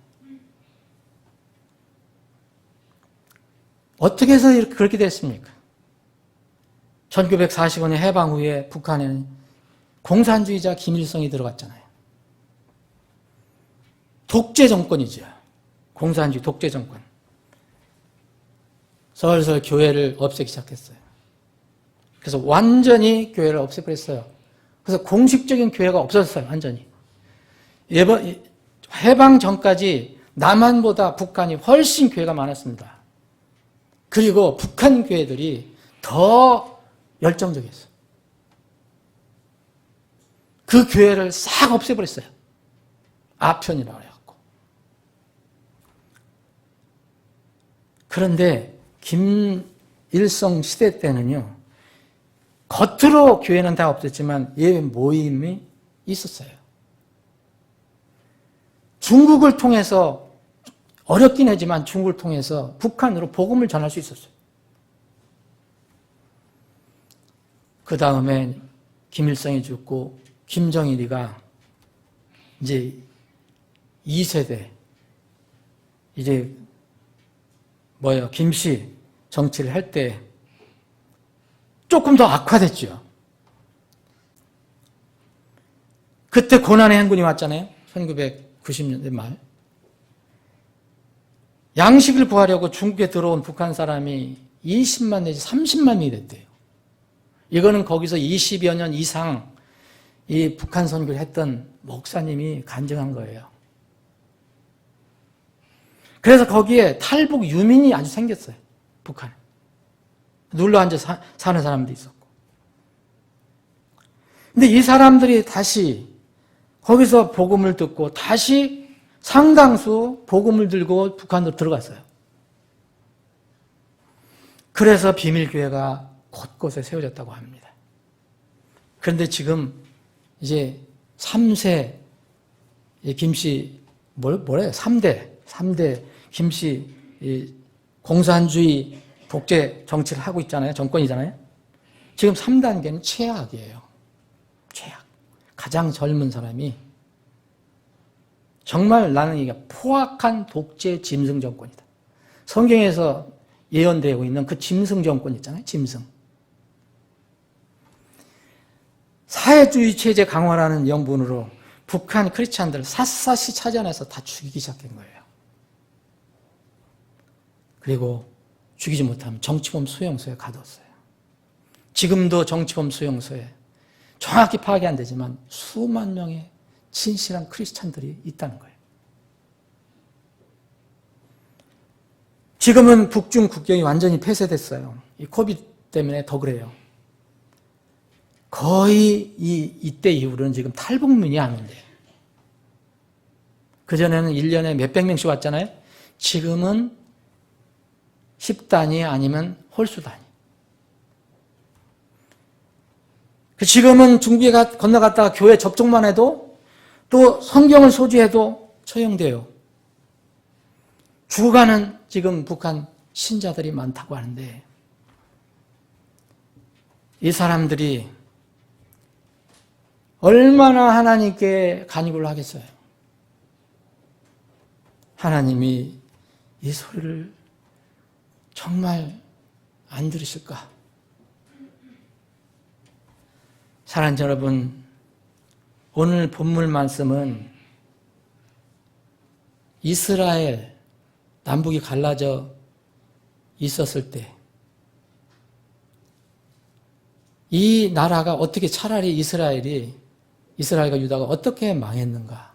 Speaker 4: 어떻게 해서 그렇게 됐습니까? 1945년 해방 후에 북한에는 공산주의자 김일성이 들어갔잖아요. 독재 정권이죠. 공산주의 독재 정권. 설설 교회를 없애기 시작했어요. 그래서 완전히 교회를 없애버렸어요. 그래서 공식적인 교회가 없었어요. 완전히. 해방 전까지 남한보다 북한이 훨씬 교회가 많았습니다. 그리고 북한 교회들이 더 열정적이었어요. 그 교회를 싹 없애버렸어요. 아편이라고 해갖고. 그런데 김일성 시대 때는요, 겉으로 교회는 다 없었지만 예배 모임이 있었어요. 중국을 통해서, 어렵긴 하지만 중국을 통해서 북한으로 복음을 전할 수 있었어요. 그 다음에 김일성이 죽고 김정일이가 이제 2세대, 이제 김씨 정치를 할 때 조금 더 악화됐죠. 그때 고난의 행군이 왔잖아요. 1990년대 말. 양식을 구하려고 중국에 들어온 북한 사람이 20만 내지 30만 명이 됐대요. 이거는 거기서 20여 년 이상 이 북한 선교를 했던 목사님이 간증한 거예요. 그래서 거기에 탈북 유민이 아주 생겼어요. 북한에. 눌러 앉아 사는 사람도 있었고. 근데 이 사람들이 다시 거기서 복음을 듣고 다시 상당수 복음을 들고 북한으로 들어갔어요. 그래서 비밀교회가 곳곳에 세워졌다고 합니다. 그런데 지금 이제 3세 김씨, 뭐래요? 3대 김씨 공산주의 독재 정치를 하고 있잖아요. 정권이잖아요. 지금 3단계는 최악이에요. 최악. 가장 젊은 사람이 정말 나는 이게 포악한 독재 짐승 정권이다. 성경에서 예언되고 있는 그 짐승 정권 있잖아요. 짐승. 사회주의 체제 강화라는 명분으로 북한 크리스찬들을 샅샅이 찾아내서 다 죽이기 시작한 거예요. 그리고 죽이지 못하면 정치범 수용소에 가뒀어요. 지금도 정치범 수용소에 정확히 파악이 안 되지만 수만 명의 진실한 크리스찬들이 있다는 거예요. 지금은 북중 국경이 완전히 폐쇄됐어요. 이 코비드 때문에 더 그래요. 거의 이때 이후로는 지금 탈북민이 안 온대요. 그전에는 1년에 몇백 명씩 왔잖아요. 지금은 10단위 아니면 홀수 단위. 지금은 중국에 건너갔다가 교회 접촉만 해도 또 성경을 소지해도 처형돼요. 죽어가는 지금 북한 신자들이 많다고 하는데 이 사람들이 얼마나 하나님께 간구를 하겠어요. 하나님이 이 소리를 정말 안 들으실까? 사랑하는 여러분, 오늘 본문 말씀은 이스라엘 남북이 갈라져 있었을 때 이 나라가 어떻게 차라리 이스라엘과 유다가 어떻게 망했는가?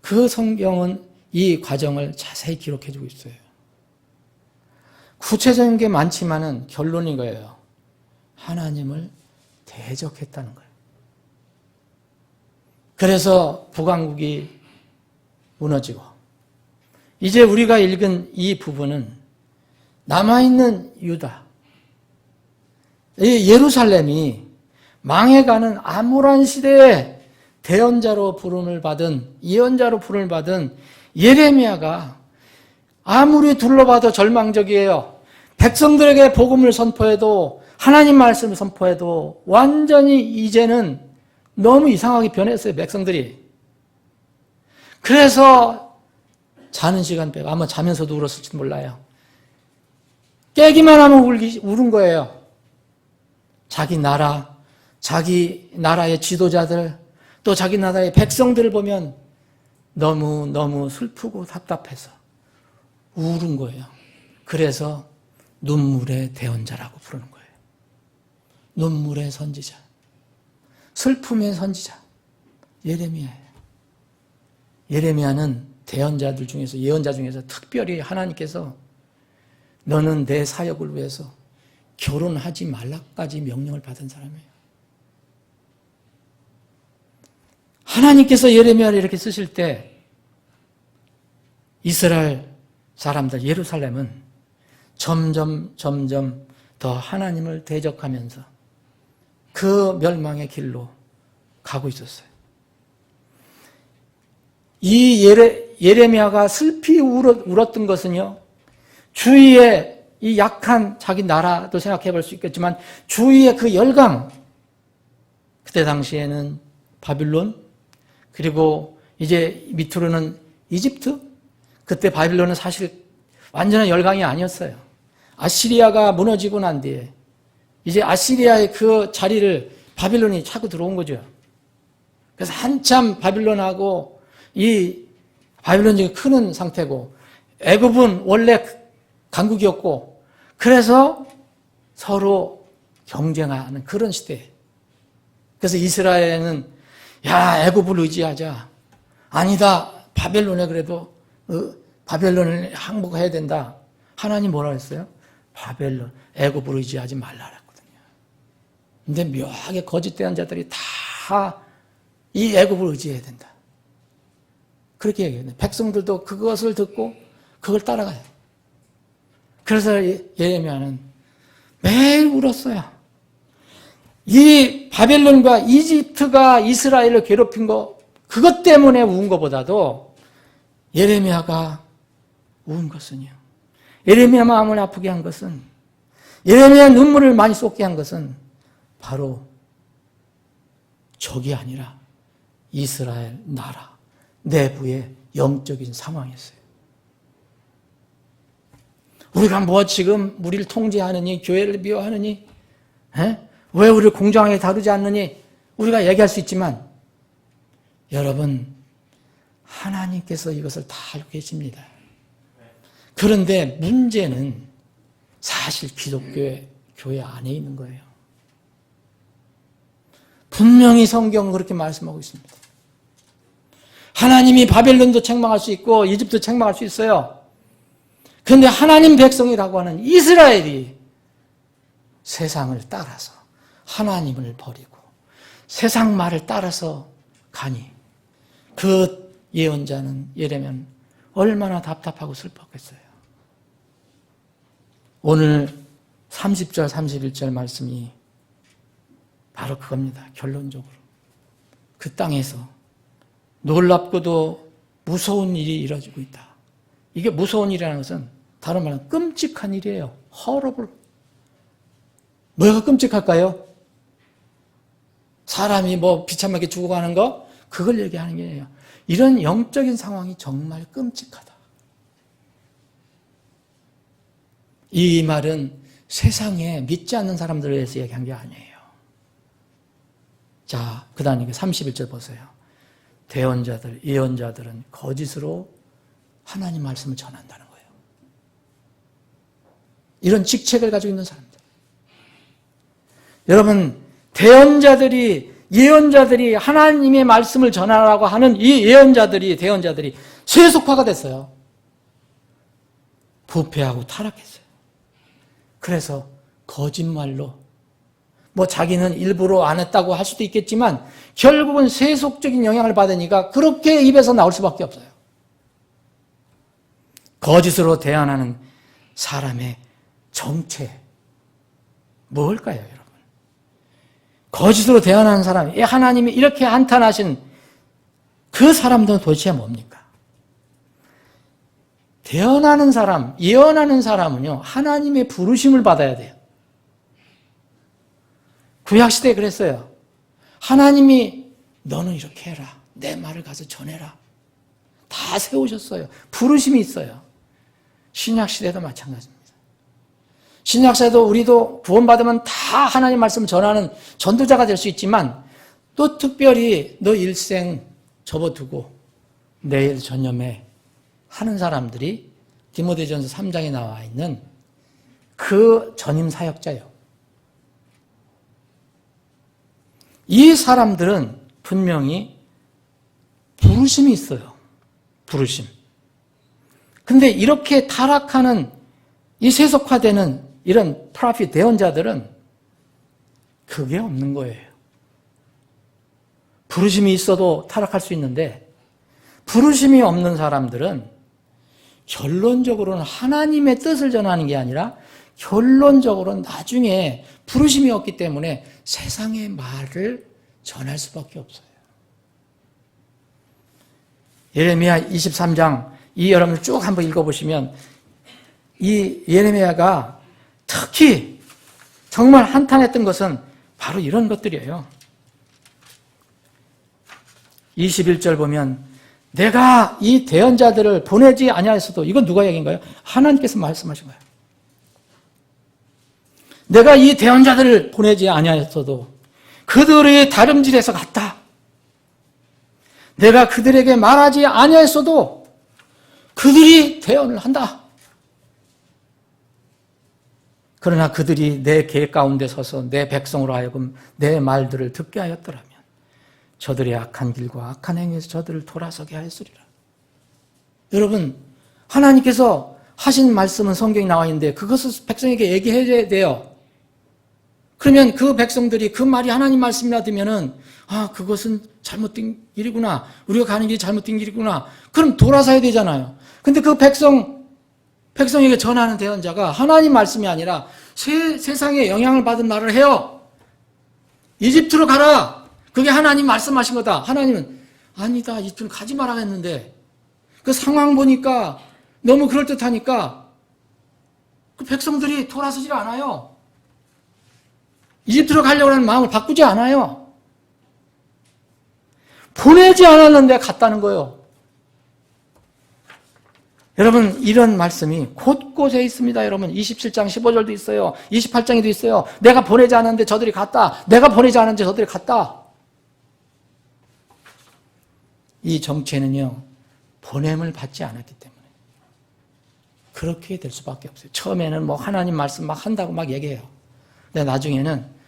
Speaker 4: 그 성경은 이 과정을 자세히 기록해주고 있어요. 구체적인 게 많지만은 결론인 거예요. 하나님을 대적했다는 거예요. 그래서 북왕국이 무너지고 이제 우리가 읽은 이 부분은 남아있는 유다, 이 예루살렘이 망해가는 암울한 시대에 대언자로 부름을 받은, 예언자로 부름을 받은 예레미야가 아무리 둘러봐도 절망적이에요. 백성들에게 복음을 선포해도 하나님 말씀을 선포해도 완전히 이제는 너무 이상하게 변했어요, 백성들이. 그래서 자는 시간 빼고 아마 자면서도 울었을지도 몰라요. 깨기만 하면 우는 거예요. 자기 나라의 지도자들, 또 자기 나라의 백성들을 보면 너무 슬프고 답답해서 우는 거예요. 그래서 눈물의 대언자라고 부르는 거예요. 눈물의 선지자, 슬픔의 선지자, 예레미야예요. 예레미야는 대언자들 중에서, 예언자 중에서 특별히 하나님께서 너는 내 사역을 위해서 결혼하지 말라까지 명령을 받은 사람이에요. 하나님께서 예레미야를 이렇게 쓰실 때 이스라엘 사람들, 예루살렘은 점점 더 하나님을 대적하면서 그 멸망의 길로 가고 있었어요. 이 예레미야가 슬피 울었던 것은요, 주위에 이 약한 자기 나라도 생각해 볼 수 있겠지만 주위의 그 열강, 그때 당시에는 바빌론, 그리고 이제 밑으로는 이집트, 그때 바빌론은 사실 완전한 열강이 아니었어요. 아시리아가 무너지고 난 뒤에 이제 아시리아의 그 자리를 바빌론이 차고 들어온 거죠. 그래서 한참 바빌론하고 이 바빌론이 크는 상태고, 애굽은 원래 강국이었고, 그래서 서로 경쟁하는 그런 시대. 그래서 이스라엘은 야, 애굽을 의지하자. 아니다, 바벨론에 그래도 바벨론을 항복해야 된다. 하나님 뭐라 했어요? 바벨론, 애굽을 의지하지 말라 그랬거든요. 근데 묘하게 거짓된 자들이 다 이 애굽을 의지해야 된다. 그렇게 얘기해요. 백성들도 그것을 듣고 그걸 따라가요. 그래서 예레미야는 매일 울었어요. 이 바벨론과 이집트가 이스라엘을 괴롭힌 거, 그것 때문에 운 것보다도 예레미야가 운 것은요, 예레미야 마음을 아프게 한 것은, 예레미야 눈물을 많이 쏟게 한 것은 바로 적이 아니라 이스라엘 나라 내부의 영적인 상황이었어요. 우리가 뭐 지금 우리를 통제하느니, 교회를 미워하느니, 왜 우리를 공정하게 다루지 않느니, 우리가 얘기할 수 있지만, 여러분, 하나님께서 이것을 다 알고 계십니다. 그런데 문제는 사실 교회 안에 있는 거예요. 분명히 성경은 그렇게 말씀하고 있습니다. 하나님이 바벨론도 책망할 수 있고 이집트도 책망할 수 있어요. 그런데 하나님 백성이라고 하는 이스라엘이 세상을 따라서 하나님을 버리고 세상 말을 따라서 가니 그 예언자는 예레미야는 얼마나 답답하고 슬펐겠어요. 오늘 30절 31절 말씀이 바로 그겁니다. 결론적으로 그 땅에서 놀랍고도 무서운 일이 이루어지고 있다. 이게 무서운 일이라는 것은 다른 말로 끔찍한 일이에요. horrible. 뭐가 끔찍할까요? 사람이 뭐 비참하게 죽어가는 거, 그걸 얘기하는 게 아니에요. 이런 영적인 상황이 정말 끔찍하다. 이 말은 세상에 믿지 않는 사람들에 대해서 얘기한 게 아니에요. 자, 그 다음에 31절 보세요. 대언자들, 예언자들은 거짓으로 하나님 말씀을 전한다는 거예요. 이런 직책을 가지고 있는 사람들. 여러분, 대언자들이, 예언자들이 하나님의 말씀을 전하라고 하는 이 대언자들이 세속화가 됐어요. 부패하고 타락했어요. 그래서 거짓말로, 뭐 자기는 일부러 안 했다고 할 수도 있겠지만 결국은 세속적인 영향을 받으니까 그렇게 입에서 나올 수밖에 없어요. 거짓으로 대안하는 사람의 정체 뭘까요, 여러분? 거짓으로 대안하는 사람, 하나님이 이렇게 한탄하신 그 사람들은 도대체 뭡니까? 대언하는 사람, 예언하는 사람은요, 하나님의 부르심을 받아야 돼요. 구약시대에 그랬어요. 하나님이 너는 이렇게 해라. 내 말을 가서 전해라. 다 세우셨어요. 부르심이 있어요. 신약시대도 마찬가지입니다. 신약시대도 우리도 구원받으면 다 하나님 말씀을 전하는 전도자가 될 수 있지만 또 특별히 너 일생 접어두고 내일 전념해 하는 사람들이 디모데전서 3장에 나와 있는 그 전임 사역자예요. 이 사람들은 분명히 부르심이 있어요. 부르심. 근데 이렇게 타락하는 이 세속화되는 이런 프로핏 대언자들은 그게 없는 거예요. 부르심이 있어도 타락할 수 있는데 부르심이 없는 사람들은 결론적으로는 하나님의 뜻을 전하는 게 아니라 결론적으로는 나중에 부르심이 없기 때문에 세상의 말을 전할 수밖에 없어요. 예레미야 23장 이 여러분 쭉 한번 읽어보시면 이 예레미야가 특히 정말 한탄했던 것은 바로 이런 것들이에요. 21절 보면 내가 이 대언자들을 보내지 아니하였어도 이건 누가 얘기인가요? 하나님께서 말씀하신 거예요. 내가 이 대언자들을 보내지 아니하였어도 그들의 다름질에서 갔다. 내가 그들에게 말하지 아니하였어도 그들이 대언을 한다. 그러나 그들이 내 계획 가운데 서서 내 백성으로 하여금 내 말들을 듣게 하였더라면 저들의 악한 길과 악한 행위에서 저들을 돌아서게 하였으리라. 여러분, 하나님께서 하신 말씀은 성경에 나와 있는데 그것을 백성에게 얘기해야 돼요. 그러면 그 백성들이 그 말이 하나님 말씀이라 들으면은 그것은 잘못된 길이구나. 우리가 가는 길이 잘못된 길이구나. 그럼 돌아서야 되잖아요. 근데 그 백성에게 전하는 대언자가 하나님 말씀이 아니라 세상에 영향을 받은 말을 해요. 이집트로 가라. 그게 하나님 말씀하신 거다. 하나님은 아니다. 이집트로 가지 마라 했는데 그 상황 보니까 너무 그럴듯하니까 그 백성들이 돌아서질 않아요. 이집트로 가려고 하는 마음을 바꾸지 않아요. 보내지 않았는데 갔다는 거예요. 여러분, 이런 말씀이 곳곳에 있습니다. 여러분, 27장 15절도 있어요. 28장에도 있어요. 내가 보내지 않았는데 저들이 갔다. 내가 보내지 않았는데 저들이 갔다. 이 정체는요, 보냄을 받지 않았기 때문에 그렇게 될 수밖에 없어요. 처음에는 뭐 하나님 말씀 막 한다고 막 얘기해요. 근데 나중에는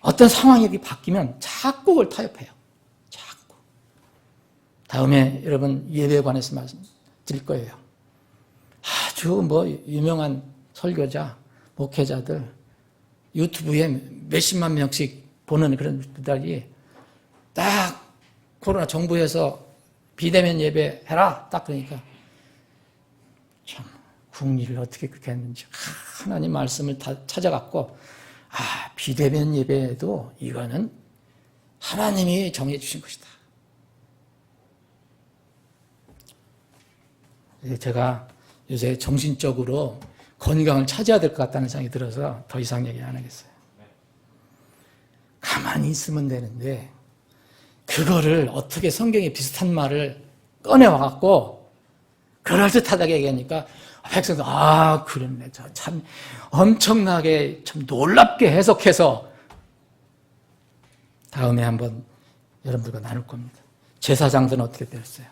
Speaker 4: 어떤 상황이 바뀌면 자꾸 그걸 타협해요. 자꾸. 다음에 여러분 예배에 관해서 말씀드릴 거예요. 아주 뭐 유명한 설교자, 목회자들 유튜브에 몇십만 명씩 보는 그런 분들이 딱 코로나 정부에서 비대면 예배 해라 딱 그러니까 참 국리를 어떻게 그렇게 했는지 하나님 말씀을 다 찾아갖고 비대면 예배도 이거는 하나님이 정해 주신 것이다. 제가 요새 정신적으로 건강을 찾아야 될 것 같다는 생각이 들어서 더 이상 얘기 안 하겠어요. 가만히 있으면 되는데 그거를 어떻게 성경에 비슷한 말을 꺼내와갖고 그럴듯하다게 얘기하니까 백성도 그랬네. 참 엄청나게 참 놀랍게 해석해서 다음에 한번 여러분들과 나눌 겁니다. 제사장들은 어떻게 되었어요?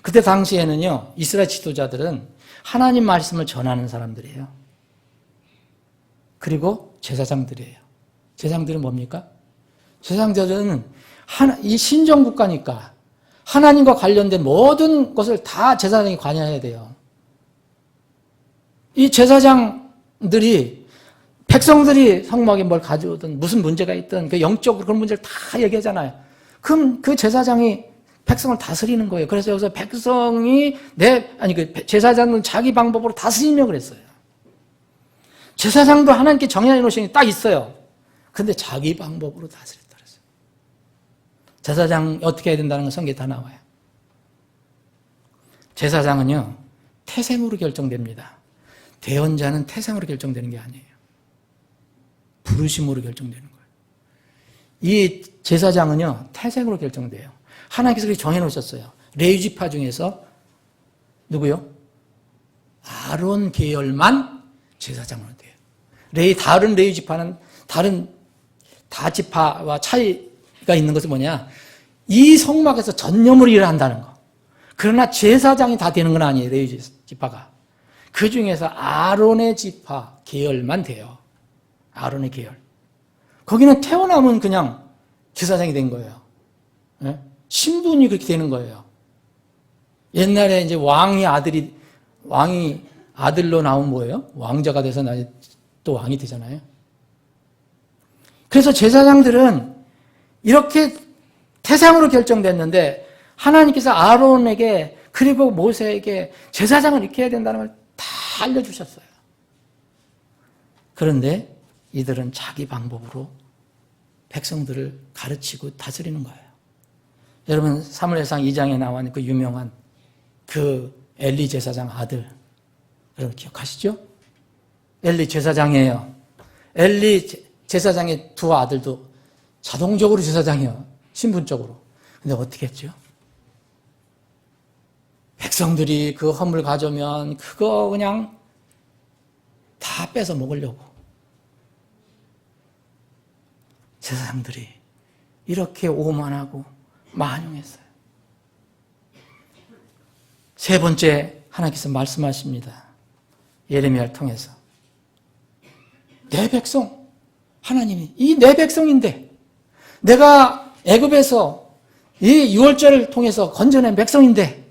Speaker 4: 그때 당시에는요, 이스라엘 지도자들은 하나님 말씀을 전하는 사람들이에요. 그리고 제사장들이에요. 제사장들은 뭡니까? 제사장들은 이 신정국가니까 하나님과 관련된 모든 것을 다 제사장이 관여해야 돼요. 이 제사장들이 백성들이 성막에 뭘 가져오든 무슨 문제가 있든 그 영적으로 그런 문제를 다 얘기하잖아요. 그럼 그 제사장이 백성을 다스리는 거예요. 그래서 여기서 백성이 그 제사장은 자기 방법으로 다스리려고 그랬어요. 제사장도 하나님께 정해놓은 것이 딱 있어요. 근데 자기 방법으로 다스렸다 그랬어요. 제사장 어떻게 해야 된다는 건 성경에 다 나와요. 제사장은요, 태생으로 결정됩니다. 대언자는 태생으로 결정되는 게 아니에요. 부르심으로 결정되는 거예요. 이 제사장은요, 태생으로 결정돼요. 하나님께서 그렇게 정해놓으셨어요. 레위 지파 중에서 누구요? 아론 계열만 제사장으로 돼요. 다른 레위 지파는 다른 다 지파와 차이가 있는 것은 뭐냐? 이 성막에서 전념으로 일을 한다는 거. 그러나 제사장이 다 되는 건 아니에요, 레위 지파가. 그 중에서 아론의 지파 계열만 돼요. 아론의 계열. 거기는 태어나면 그냥 제사장이 된 거예요. 네? 신분이 그렇게 되는 거예요. 옛날에 이제 왕이 아들로 나온 뭐예요? 왕자가 돼서 나중에 또 왕이 되잖아요. 그래서 제사장들은 이렇게 태생으로 결정됐는데 하나님께서 아론에게 그리고 모세에게 제사장을 이렇게 해야 된다는 걸 다 알려주셨어요. 그런데 이들은 자기 방법으로 백성들을 가르치고 다스리는 거예요. 여러분 사무엘상 2장에 나온 그 유명한 그 엘리 제사장 아들 여러분 기억하시죠? 엘리 제사장이에요. 엘리 제사장의 두 아들도 자동적으로 제사장이에요. 신분적으로. 근데 어떻게 했죠? 백성들이 그 허물 가져오면 그거 그냥 다 뺏어 먹으려고. 제사장들이 이렇게 오만하고 만용했어요. 세 번째 하나님께서 말씀하십니다. 예레미야를 통해서. 내 백성, 하나님이 이 내 백성인데 내가 애굽에서 이 유월절을 통해서 건져낸 백성인데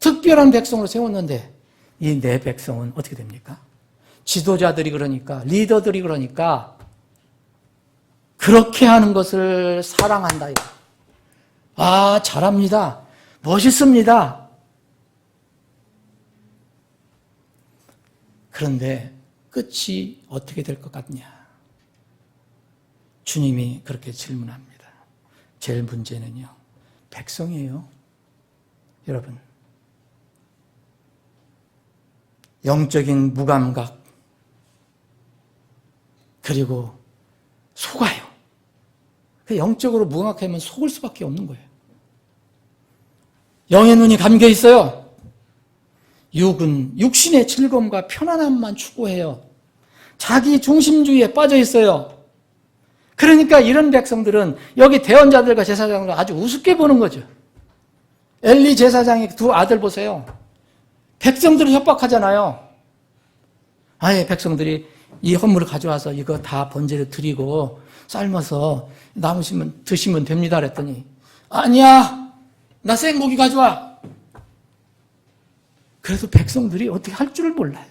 Speaker 4: 특별한 백성으로 세웠는데 이 내 백성은 어떻게 됩니까? 지도자들이 그러니까 리더들이 그러니까 그렇게 하는 것을 사랑한다. 아, 잘합니다. 멋있습니다. 그런데 끝이 어떻게 될 것 같냐? 주님이 그렇게 질문합니다. 제일 문제는요, 백성이에요. 여러분, 영적인 무감각, 그리고 속아요. 영적으로 무감각하면 속을 수밖에 없는 거예요. 영의 눈이 감겨 있어요. 육은 육신의 즐거움과 편안함만 추구해요. 자기 중심주의에 빠져 있어요. 그러니까 이런 백성들은 여기 대언자들과 제사장을 아주 우습게 보는 거죠. 엘리 제사장의 두 아들 보세요. 백성들을 협박하잖아요. 아예 백성들이 이 헌물을 가져와서 이거 다 번제를 드리고 삶아서 남으시면 드시면 됩니다 그랬더니 아니야, 나 생고기 가져와. 그래서 백성들이 어떻게 할 줄을 몰라요.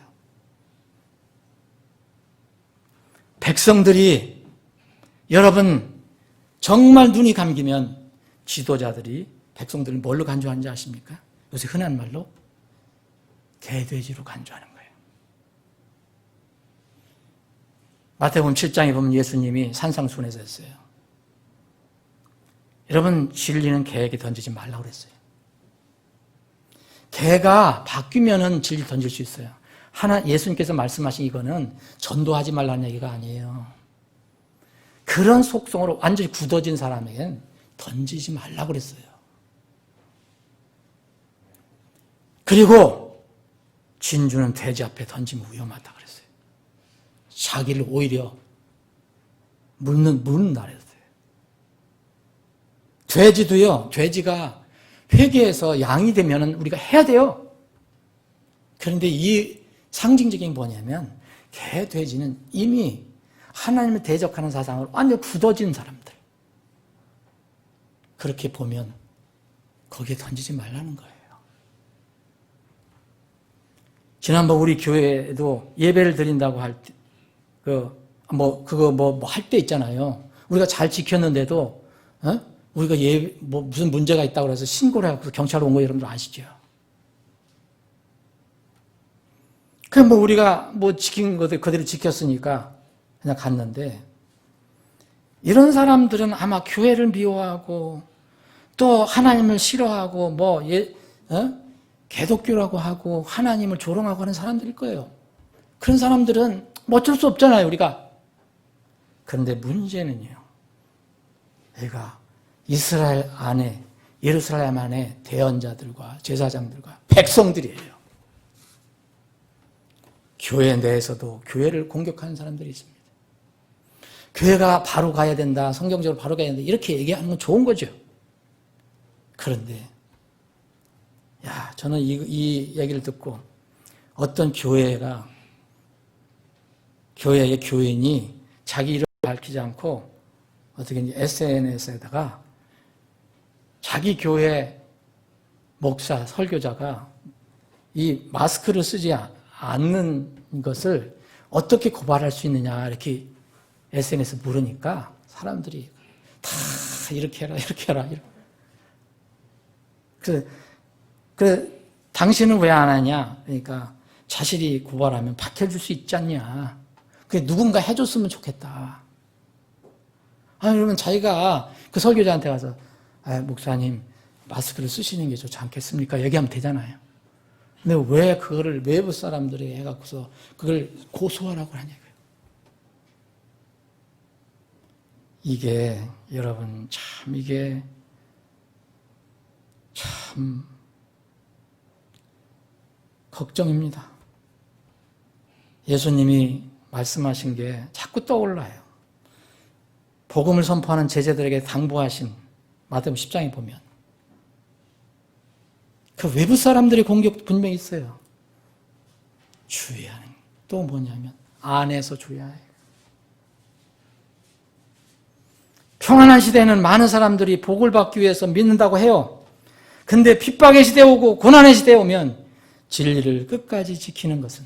Speaker 4: 백성들이 여러분 정말 눈이 감기면 지도자들이 백성들을 뭘로 간주하는지 아십니까? 요새 흔한 말로 개돼지로 간주하는 거예요. 마태복음 7장에 보면 예수님이 산상수훈에서 했어요. 여러분 진리는 개에게 던지지 말라고 그랬어요. 개가 바뀌면은 진리 던질 수 있어요. 예수님께서 말씀하신 이거는 전도하지 말라는 얘기가 아니에요. 그런 속성으로 완전히 굳어진 사람에게는 던지지 말라고 그랬어요. 그리고 진주는 돼지 앞에 던지면 위험하다 그랬어요. 자기를 오히려 물는다 그랬어요. 돼지도요, 돼지가 회개해서 양이 되면 우리가 해야 돼요. 그런데 이 상징적인 게 뭐냐면 개, 돼지는 이미 하나님을 대적하는 사상으로 완전 굳어진 사람들. 그렇게 보면 거기에 던지지 말라는 거예요. 지난번 우리 교회에도 예배를 드린다고 할 때, 할 때 있잖아요. 우리가 잘 지켰는데도, 우리가 무슨 문제가 있다고 해서 신고를 해서 경찰 온 거 여러분들 아시죠? 그럼 우리가 지킨 것들 그대로 지켰으니까 그냥 갔는데, 이런 사람들은 아마 교회를 미워하고, 또 하나님을 싫어하고, 개독교라고 하고, 하나님을 조롱하고 하는 사람들일 거예요. 그런 사람들은 어쩔 수 없잖아요, 우리가. 그런데 문제는요, 여기가 이스라엘 안에, 예루살렘 안에 대언자들과 제사장들과 백성들이에요. 교회 내에서도 교회를 공격하는 사람들이 있습니다. 교회가 바로 가야 된다, 성경적으로 바로 가야 된다, 이렇게 얘기하는 건 좋은 거죠. 그런데 저는 이 얘기를 듣고 어떤 교회의 교인이 자기 이름을 밝히지 않고 어떻게 SNS에다가 자기 교회 목사, 설교자가 이 마스크를 쓰지 않는 것을 어떻게 고발할 수 있느냐 이렇게 SNS에 물으니까 사람들이 다 이렇게 해라, 이렇게 해라. 그래, 당신은 왜 안 하냐? 그러니까 자신이 고발하면 박해줄 수 있지 않냐? 그게 누군가 해줬으면 좋겠다. 그러면 자기가 그 설교자한테 가서 목사님 마스크를 쓰시는 게 좋지 않겠습니까? 얘기하면 되잖아요. 근데 왜 그거를 외부 사람들이 해갖고서 그걸 고소하라고 하냐고요. 이게 여러분 이게 참 걱정입니다. 예수님이 말씀하신 게 자꾸 떠올라요. 복음을 선포하는 제자들에게 당부하신 마태복음 10장에 보면 그 외부 사람들의 공격 분명히 있어요. 주의하는 또 뭐냐면 안에서 주의해요. 평안한 시대에는 많은 사람들이 복을 받기 위해서 믿는다고 해요. 근데 핍박의 시대 오고 고난의 시대 오면 진리를 끝까지 지키는 것은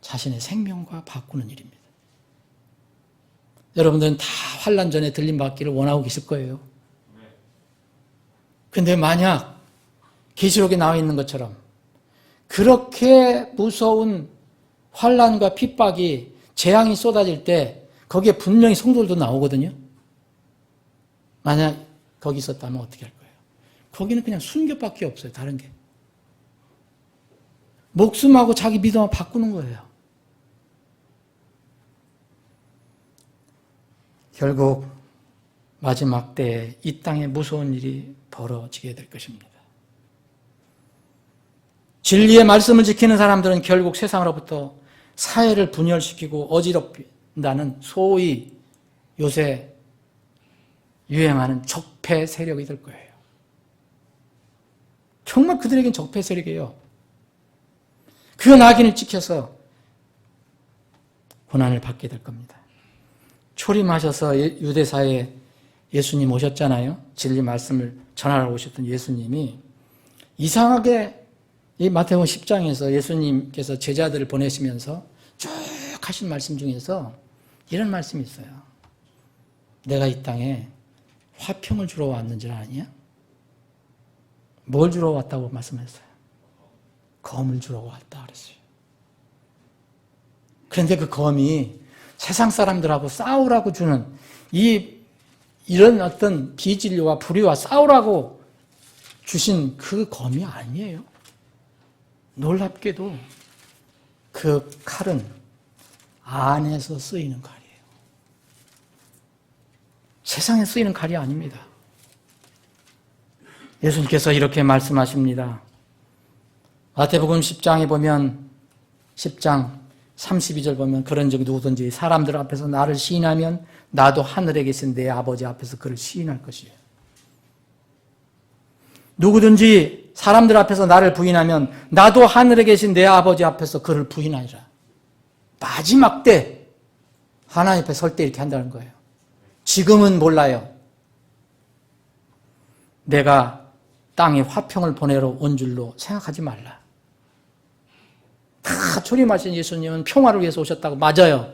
Speaker 4: 자신의 생명과 바꾸는 일입니다. 여러분들은 다 환난 전에 들림 받기를 원하고 계실 거예요. 근데 만약 계시록에 나와 있는 것처럼 그렇게 무서운 환난과 핍박이 재앙이 쏟아질 때 거기에 분명히 성도들도 나오거든요. 만약 거기 있었다면 어떻게 할 거예요? 거기는 그냥 순교밖에 없어요. 다른 게. 목숨하고 자기 믿음을 바꾸는 거예요. 결국 마지막 때에 이 땅에 무서운 일이 벌어지게 될 것입니다. 진리의 말씀을 지키는 사람들은 결국 세상으로부터 사회를 분열시키고 어지럽힌다는 소위 요새 유행하는 적폐 세력이 될 거예요. 정말 그들에겐 적폐 세력이에요. 그 낙인을 찍혀서 고난을 받게 될 겁니다. 초림하셔서 유대사에 예수님 오셨잖아요. 진리 말씀을 전하러 오셨던 예수님이 이상하게 이 마태복음 10장에서 예수님께서 제자들을 보내시면서 쭉 하신 말씀 중에서 이런 말씀이 있어요. 내가 이 땅에 화평을 주러 왔는 줄 아냐? 뭘 주러 왔다고 말씀했어요? 검을 주러 왔다 그랬어요. 그런데 그 검이 세상 사람들하고 싸우라고 주는 이런 어떤 비진리와 불의와 싸우라고 주신 그 검이 아니에요. 놀랍게도 그 칼은 안에서 쓰이는 칼이에요. 세상에 쓰이는 칼이 아닙니다. 예수님께서 이렇게 말씀하십니다. 마태복음 10장에 보면 10장 32절 보면 그런즉 누구든지 사람들 앞에서 나를 시인하면 나도 하늘에 계신 내 아버지 앞에서 그를 시인할 것이에요. 누구든지 사람들 앞에서 나를 부인하면 나도 하늘에 계신 내 아버지 앞에서 그를 부인하리라. 마지막 때 하나님 앞에 설 때 이렇게 한다는 거예요. 지금은 몰라요. 내가 땅에 화평을 보내러 온 줄로 생각하지 말라. 다 초림하신 예수님은 평화를 위해서 오셨다고 맞아요.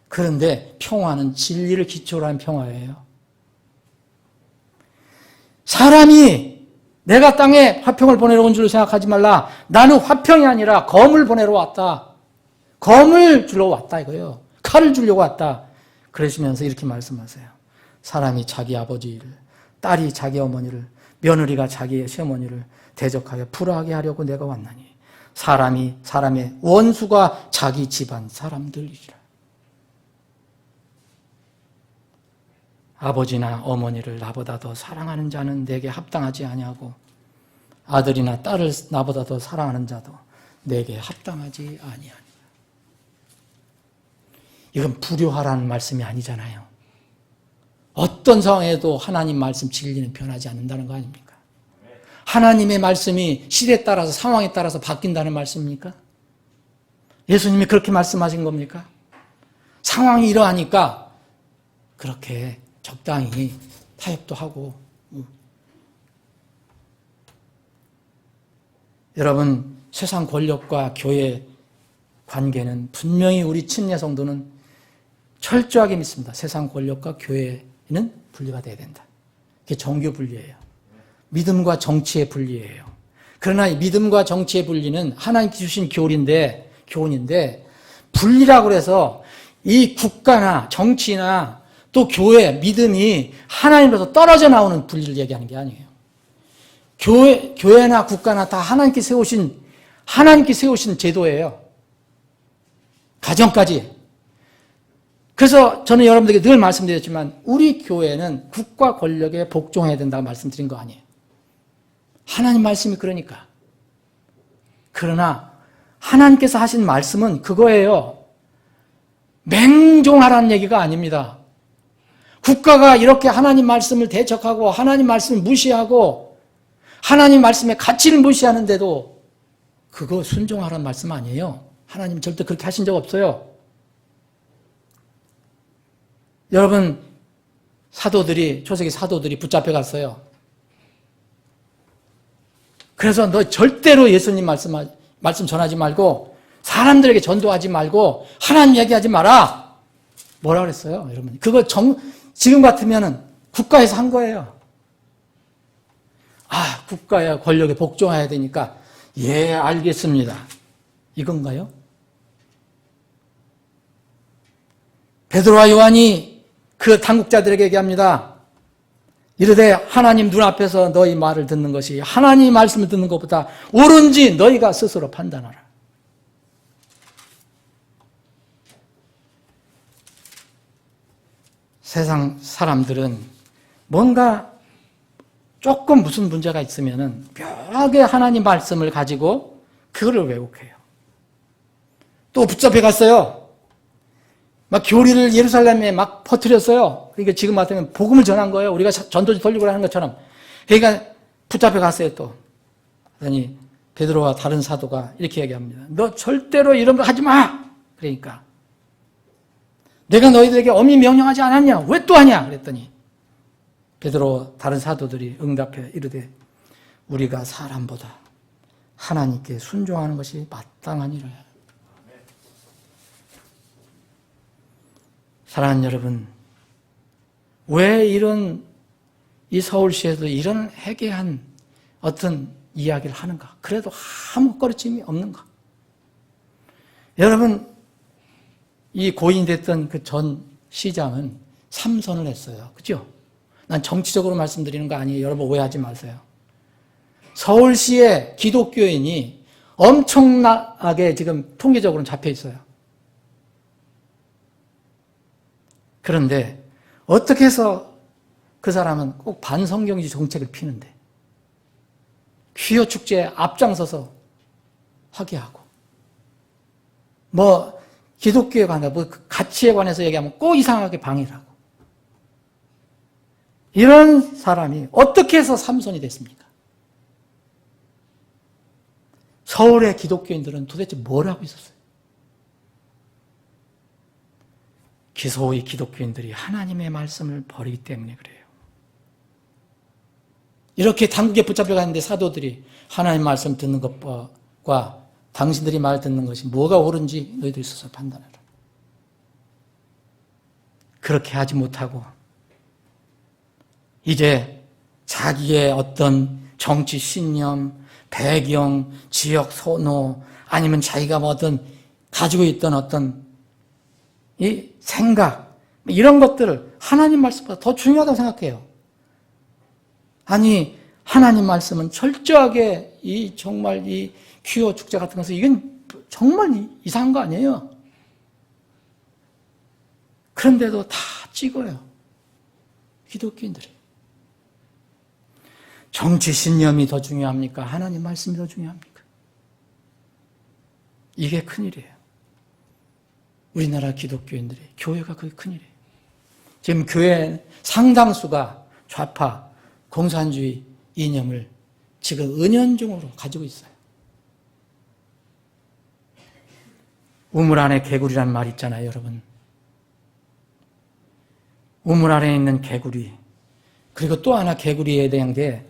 Speaker 4: 그런데 평화는 진리를 기초로 한 평화예요. 사람이 내가 땅에 화평을 보내러 온 줄로 생각하지 말라. 나는 화평이 아니라 검을 보내러 왔다. 검을 주러 왔다 이거예요. 칼을 주려고 왔다. 그러시면서 이렇게 말씀하세요. 사람이 자기 아버지를, 딸이 자기 어머니를, 며느리가 자기의 시어머니를 대적하여 불화하게 하려고 내가 왔나니 사람이 사람의 원수가 자기 집안 사람들이라. 아버지나 어머니를 나보다 더 사랑하는 자는 내게 합당하지 아니하고 아들이나 딸을 나보다 더 사랑하는 자도 내게 합당하지 아니하니. 이건 불효하라는 말씀이 아니잖아요. 어떤 상황에도 하나님 말씀 진리는 변하지 않는다는 거 아닙니까? 하나님의 말씀이 시대에 따라서 상황에 따라서 바뀐다는 말씀입니까? 예수님이 그렇게 말씀하신 겁니까? 상황이 이러하니까 그렇게 적당히 타협도 하고. 여러분, 세상 권력과 교회 관계는 분명히 우리 친례 성도는 철저하게 믿습니다. 세상 권력과 교회는 분리가 돼야 된다. 그게 정교 분리예요. 믿음과 정치의 분리예요. 그러나 이 믿음과 정치의 분리는 하나님께 주신 교훈인데 분리라고 해서 이 국가나 정치나 또 교회, 믿음이 하나님으로서 떨어져 나오는 분리를 얘기하는 게 아니에요. 교회나 국가나 다 하나님께 세우신 제도예요. 가정까지. 그래서 저는 여러분들에게 늘 말씀드렸지만 우리 교회는 국가 권력에 복종해야 된다고 말씀드린 거 아니에요. 하나님 말씀이 그러니까. 그러나 하나님께서 하신 말씀은 그거예요. 맹종하라는 얘기가 아닙니다. 국가가 이렇게 하나님 말씀을 대적하고 하나님 말씀을 무시하고 하나님 말씀의 가치를 무시하는데도 그거 순종하라는 말씀 아니에요. 하나님 절대 그렇게 하신 적 없어요. 여러분, 초세기 사도들이 붙잡혀 갔어요. 그래서 너 절대로 예수님 말씀 전하지 말고 사람들에게 전도하지 말고 하나님 얘기하지 마라. 뭐라 그랬어요, 여러분? 그거 지금 같으면은 국가에서 한 거예요. 국가의 권력에 복종해야 되니까 예, 알겠습니다. 이건가요? 베드로와 요한이 그 당국자들에게 얘기합니다. 이르되 하나님 눈앞에서 너희 말을 듣는 것이 하나님 말씀을 듣는 것보다 옳은지 너희가 스스로 판단하라. 세상 사람들은 뭔가 조금 무슨 문제가 있으면은 묘하게 하나님 말씀을 가지고 그거를 왜곡해요. 또 붙잡혀 갔어요. 막 교리를 예루살렘에 막 퍼뜨렸어요. 그러니까 지금 같으면 복음을 전한 거예요. 우리가 전도지 돌리고 하는 것처럼. 그러니까 붙잡혀 갔어요 또. 그러니 베드로와 다른 사도가 이렇게 얘기합니다. 너 절대로 이런 거 하지 마. 그러니까 내가 너희들에게 엄히 명령하지 않았냐? 왜 또 하냐? 그랬더니 베드로 다른 사도들이 응답해 이르되 우리가 사람보다 하나님께 순종하는 것이 마땅하니라. 사랑하는 여러분, 왜 이 서울시에도 이런 해괴한 어떤 이야기를 하는가? 그래도 아무 거리낌이 없는가? 여러분, 이 고인이 됐던 그 전 시장은 삼선을 했어요. 그죠? 난 정치적으로 말씀드리는 거 아니에요. 여러분 오해하지 마세요. 서울시의 기독교인이 엄청나게 지금 통계적으로는 잡혀 있어요. 그런데 어떻게 해서 그 사람은 꼭 반성경주의 정책을 피는데 퀴어 축제에 앞장서서 화기하고 기독교에 관해 가치에 관해서 얘기하면 꼭 이상하게 방해를 하고 이런 사람이 어떻게 해서 삼손이 됐습니까? 서울의 기독교인들은 도대체 뭘 하고 있었어요? 소위 기독교인들이 하나님의 말씀을 버리기 때문에 그래요. 이렇게 당국에 붙잡혀 가는데 사도들이 하나님 말씀 듣는 것과 당신들이 말 듣는 것이 뭐가 옳은지 너희들이 스스로 판단하라. 그렇게 하지 못하고 이제 자기의 어떤 정치 신념, 배경, 지역 선호, 아니면 자기가 가지고 있던 어떤 이 생각, 이런 것들을 하나님 말씀보다 더 중요하다고 생각해요. 아니, 하나님 말씀은 철저하게 정말 이 퀴어 축제 같은 것은 이건 정말 이상한 거 아니에요? 그런데도 다 찍어요. 기독교인들이. 정치 신념이 더 중요합니까? 하나님 말씀이 더 중요합니까? 이게 큰일이에요. 우리나라 기독교인들이, 교회가 그게 큰일이에요. 지금 교회 상당수가 좌파, 공산주의 이념을 지금 은연중으로 가지고 있어요. 우물 안에 개구리란 말 있잖아요, 여러분. 우물 안에 있는 개구리, 그리고 또 하나 개구리에 대한 게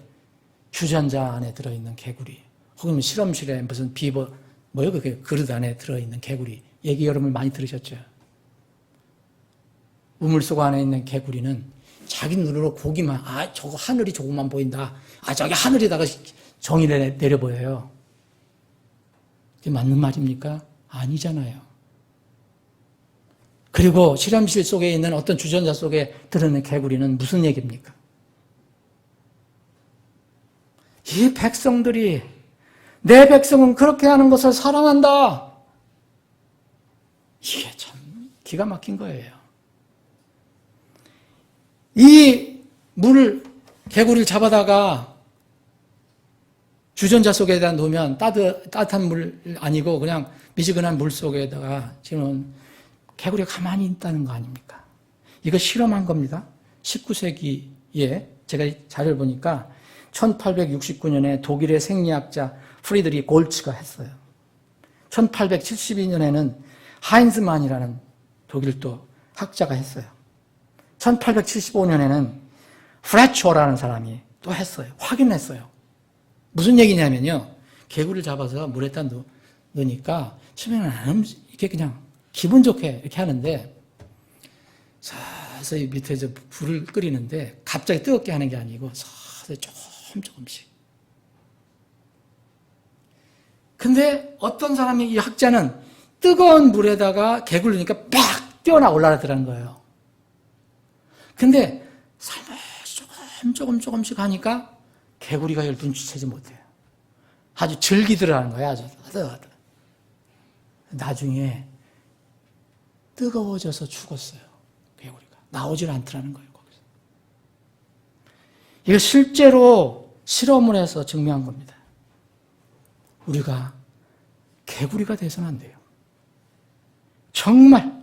Speaker 4: 주전자 안에 들어있는 개구리, 혹은 실험실에 무슨 비버, 뭐요? 그게 그릇 안에 들어있는 개구리. 얘기 여러분 많이 들으셨죠? 우물속 안에 있는 개구리는 자기 눈으로 고기만, 저거 하늘이 조금만 보인다. 저기 하늘에다가 정이 내려 보여요. 그게 맞는 말입니까? 아니잖아요. 그리고 실험실 속에 있는 어떤 주전자 속에 들어있는 개구리는 무슨 얘기입니까? 이 백성들이, 내 백성은 그렇게 하는 것을 사랑한다. 이게 참 기가 막힌 거예요. 이 개구리를 잡아다가 주전자 속에다 놓으면 따뜻한 물 아니고 그냥 미지근한 물 속에다가 지금 개구리가 가만히 있다는 거 아닙니까? 이거 실험한 겁니다. 19세기에 제가 자료를 보니까 1869년에 독일의 생리학자 프리드리 골츠가 했어요. 1872년에는 하인즈만이라는 독일 또 학자가 했어요. 1875년에는 프레초라는 사람이 또 했어요. 확인했어요. 무슨 얘기냐면요. 개구리를 잡아서 물에다 넣으니까 처음에는 이렇게 그냥 기분 좋게 이렇게 하는데 서서히 밑에서 불을 끓이는데 갑자기 뜨겁게 하는 게 아니고 서서히 조금씩. 근데 어떤 사람이, 이 학자는 뜨거운 물에다가 개구리를 넣으니까 팍 뛰어나 올라가더라는 거예요. 근데 살며시 조금씩 하니까 개구리가 이걸 눈치채지 못해요. 아주 즐기더라는 거예요. 아주. 나중에 뜨거워져서 죽었어요. 개구리가. 나오질 않더라는 거예요. 거기서. 이거 실제로 실험을 해서 증명한 겁니다. 우리가 개구리가 돼서는 안 돼요. 정말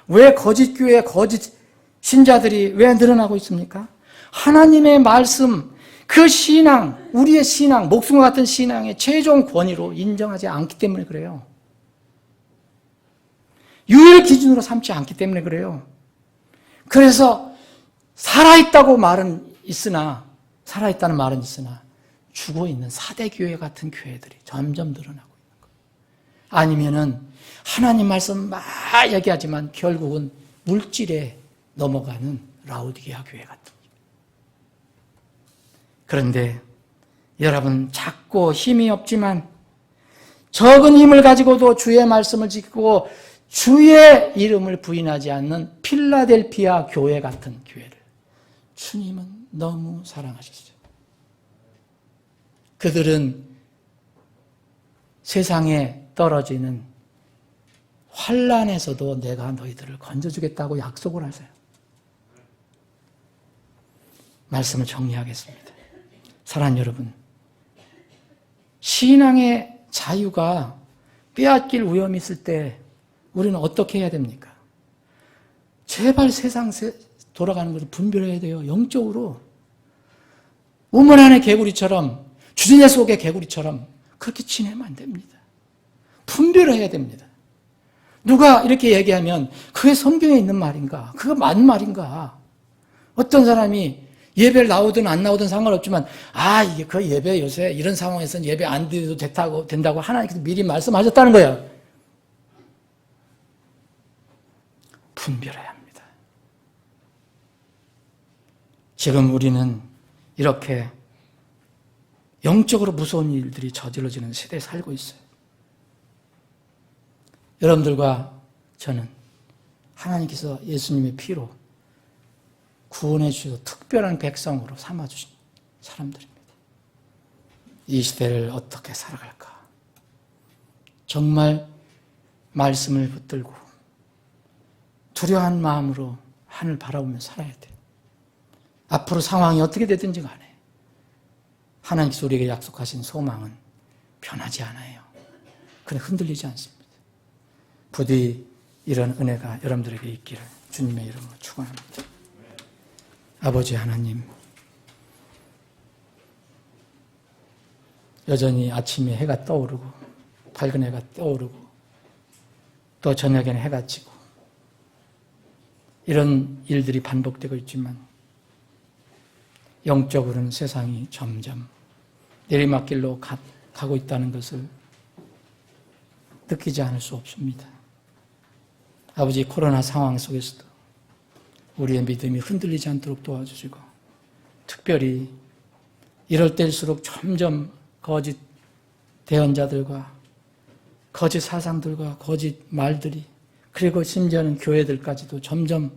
Speaker 4: 왜 거짓 교회, 거짓 신자들이 왜 늘어나고 있습니까? 하나님의 말씀, 그 신앙, 우리의 신앙, 목숨과 같은 신앙의 최종 권위로 인정하지 않기 때문에 그래요. 유일 기준으로 삼지 않기 때문에 그래요. 그래서 살아있다는 말은 있으나 죽어있는 사대교회 같은 교회들이 점점 늘어나고 있는 거예요. 아니면은 하나님 말씀 막 얘기하지만 결국은 물질에 넘어가는 라오디게아 교회 같은 거예요. 그런데 여러분, 작고 힘이 없지만 적은 힘을 가지고도 주의 말씀을 지키고 주의 이름을 부인하지 않는 필라델피아 교회 같은 교회를 주님은 너무 사랑하셨어요. 그들은 세상에 떨어지는 환난에서도 내가 너희들을 건져주겠다고 약속을 하세요. 말씀을 정리하겠습니다. 사랑하는 여러분, 신앙의 자유가 빼앗길 위험이 있을 때 우리는 어떻게 해야 됩니까? 제발 세상 돌아가는 것을 분별해야 돼요. 영적으로. 우물 안의 개구리처럼, 주전자 속의 개구리처럼 그렇게 지내면 안 됩니다. 분별을 해야 됩니다. 누가 이렇게 얘기하면 그게 성경에 있는 말인가? 그거 맞는 말인가? 어떤 사람이 예배를 나오든 안 나오든 상관없지만 이게 그 예배 요새 이런 상황에서는 예배 안 드려도 된다고 하나님께서 미리 말씀하셨다는 거예요. 분별해야 합니다. 지금 우리는 이렇게 영적으로 무서운 일들이 저질러지는 시대에 살고 있어요. 여러분들과 저는 하나님께서 예수님의 피로 구원해 주셔서 특별한 백성으로 삼아주신 사람들입니다. 이 시대를 어떻게 살아갈까? 정말 말씀을 붙들고 두려운 마음으로 하늘 바라보며 살아야 돼요. 앞으로 상황이 어떻게 되든지 간에 하나님께서 우리에게 약속하신 소망은 변하지 않아요. 그래 흔들리지 않습니다. 부디 이런 은혜가 여러분들에게 있기를 주님의 이름으로 축원합니다. 아버지 하나님, 여전히 아침에 해가 떠오르고 밝은 해가 떠오르고 또 저녁에는 해가 지고 이런 일들이 반복되고 있지만 영적으로는 세상이 점점 내리막길로 가고 있다는 것을 느끼지 않을 수 없습니다. 아버지, 코로나 상황 속에서도 우리의 믿음이 흔들리지 않도록 도와주시고 특별히 이럴 때일수록 점점 거짓 대언자들과 거짓 사상들과 거짓 말들이 그리고 심지어는 교회들까지도 점점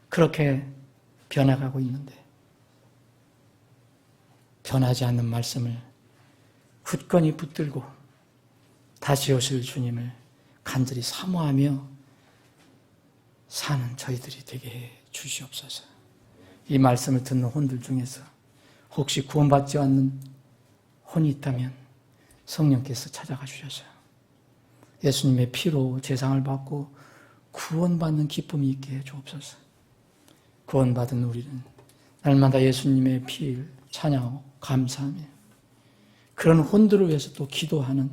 Speaker 4: 그렇게 변해가고 있는데 변하지 않는 말씀을 굳건히 붙들고 다시 오실 주님을 간절히 사모하며 사는 저희들이 되게 해 주시옵소서. 이 말씀을 듣는 혼들 중에서 혹시 구원받지 않는 혼이 있다면 성령께서 찾아가 주셔서 예수님의 피로 제상을 받고 구원받는 기쁨이 있게 해 주옵소서. 구원받은 우리는 날마다 예수님의 피를 찬양하고 감사하며 그런 혼들을 위해서 또 기도하는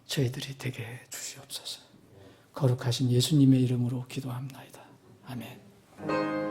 Speaker 4: 저희들이 되게 해 주시옵소서. 거룩하신 예수님의 이름으로 기도합나이다. 아멘.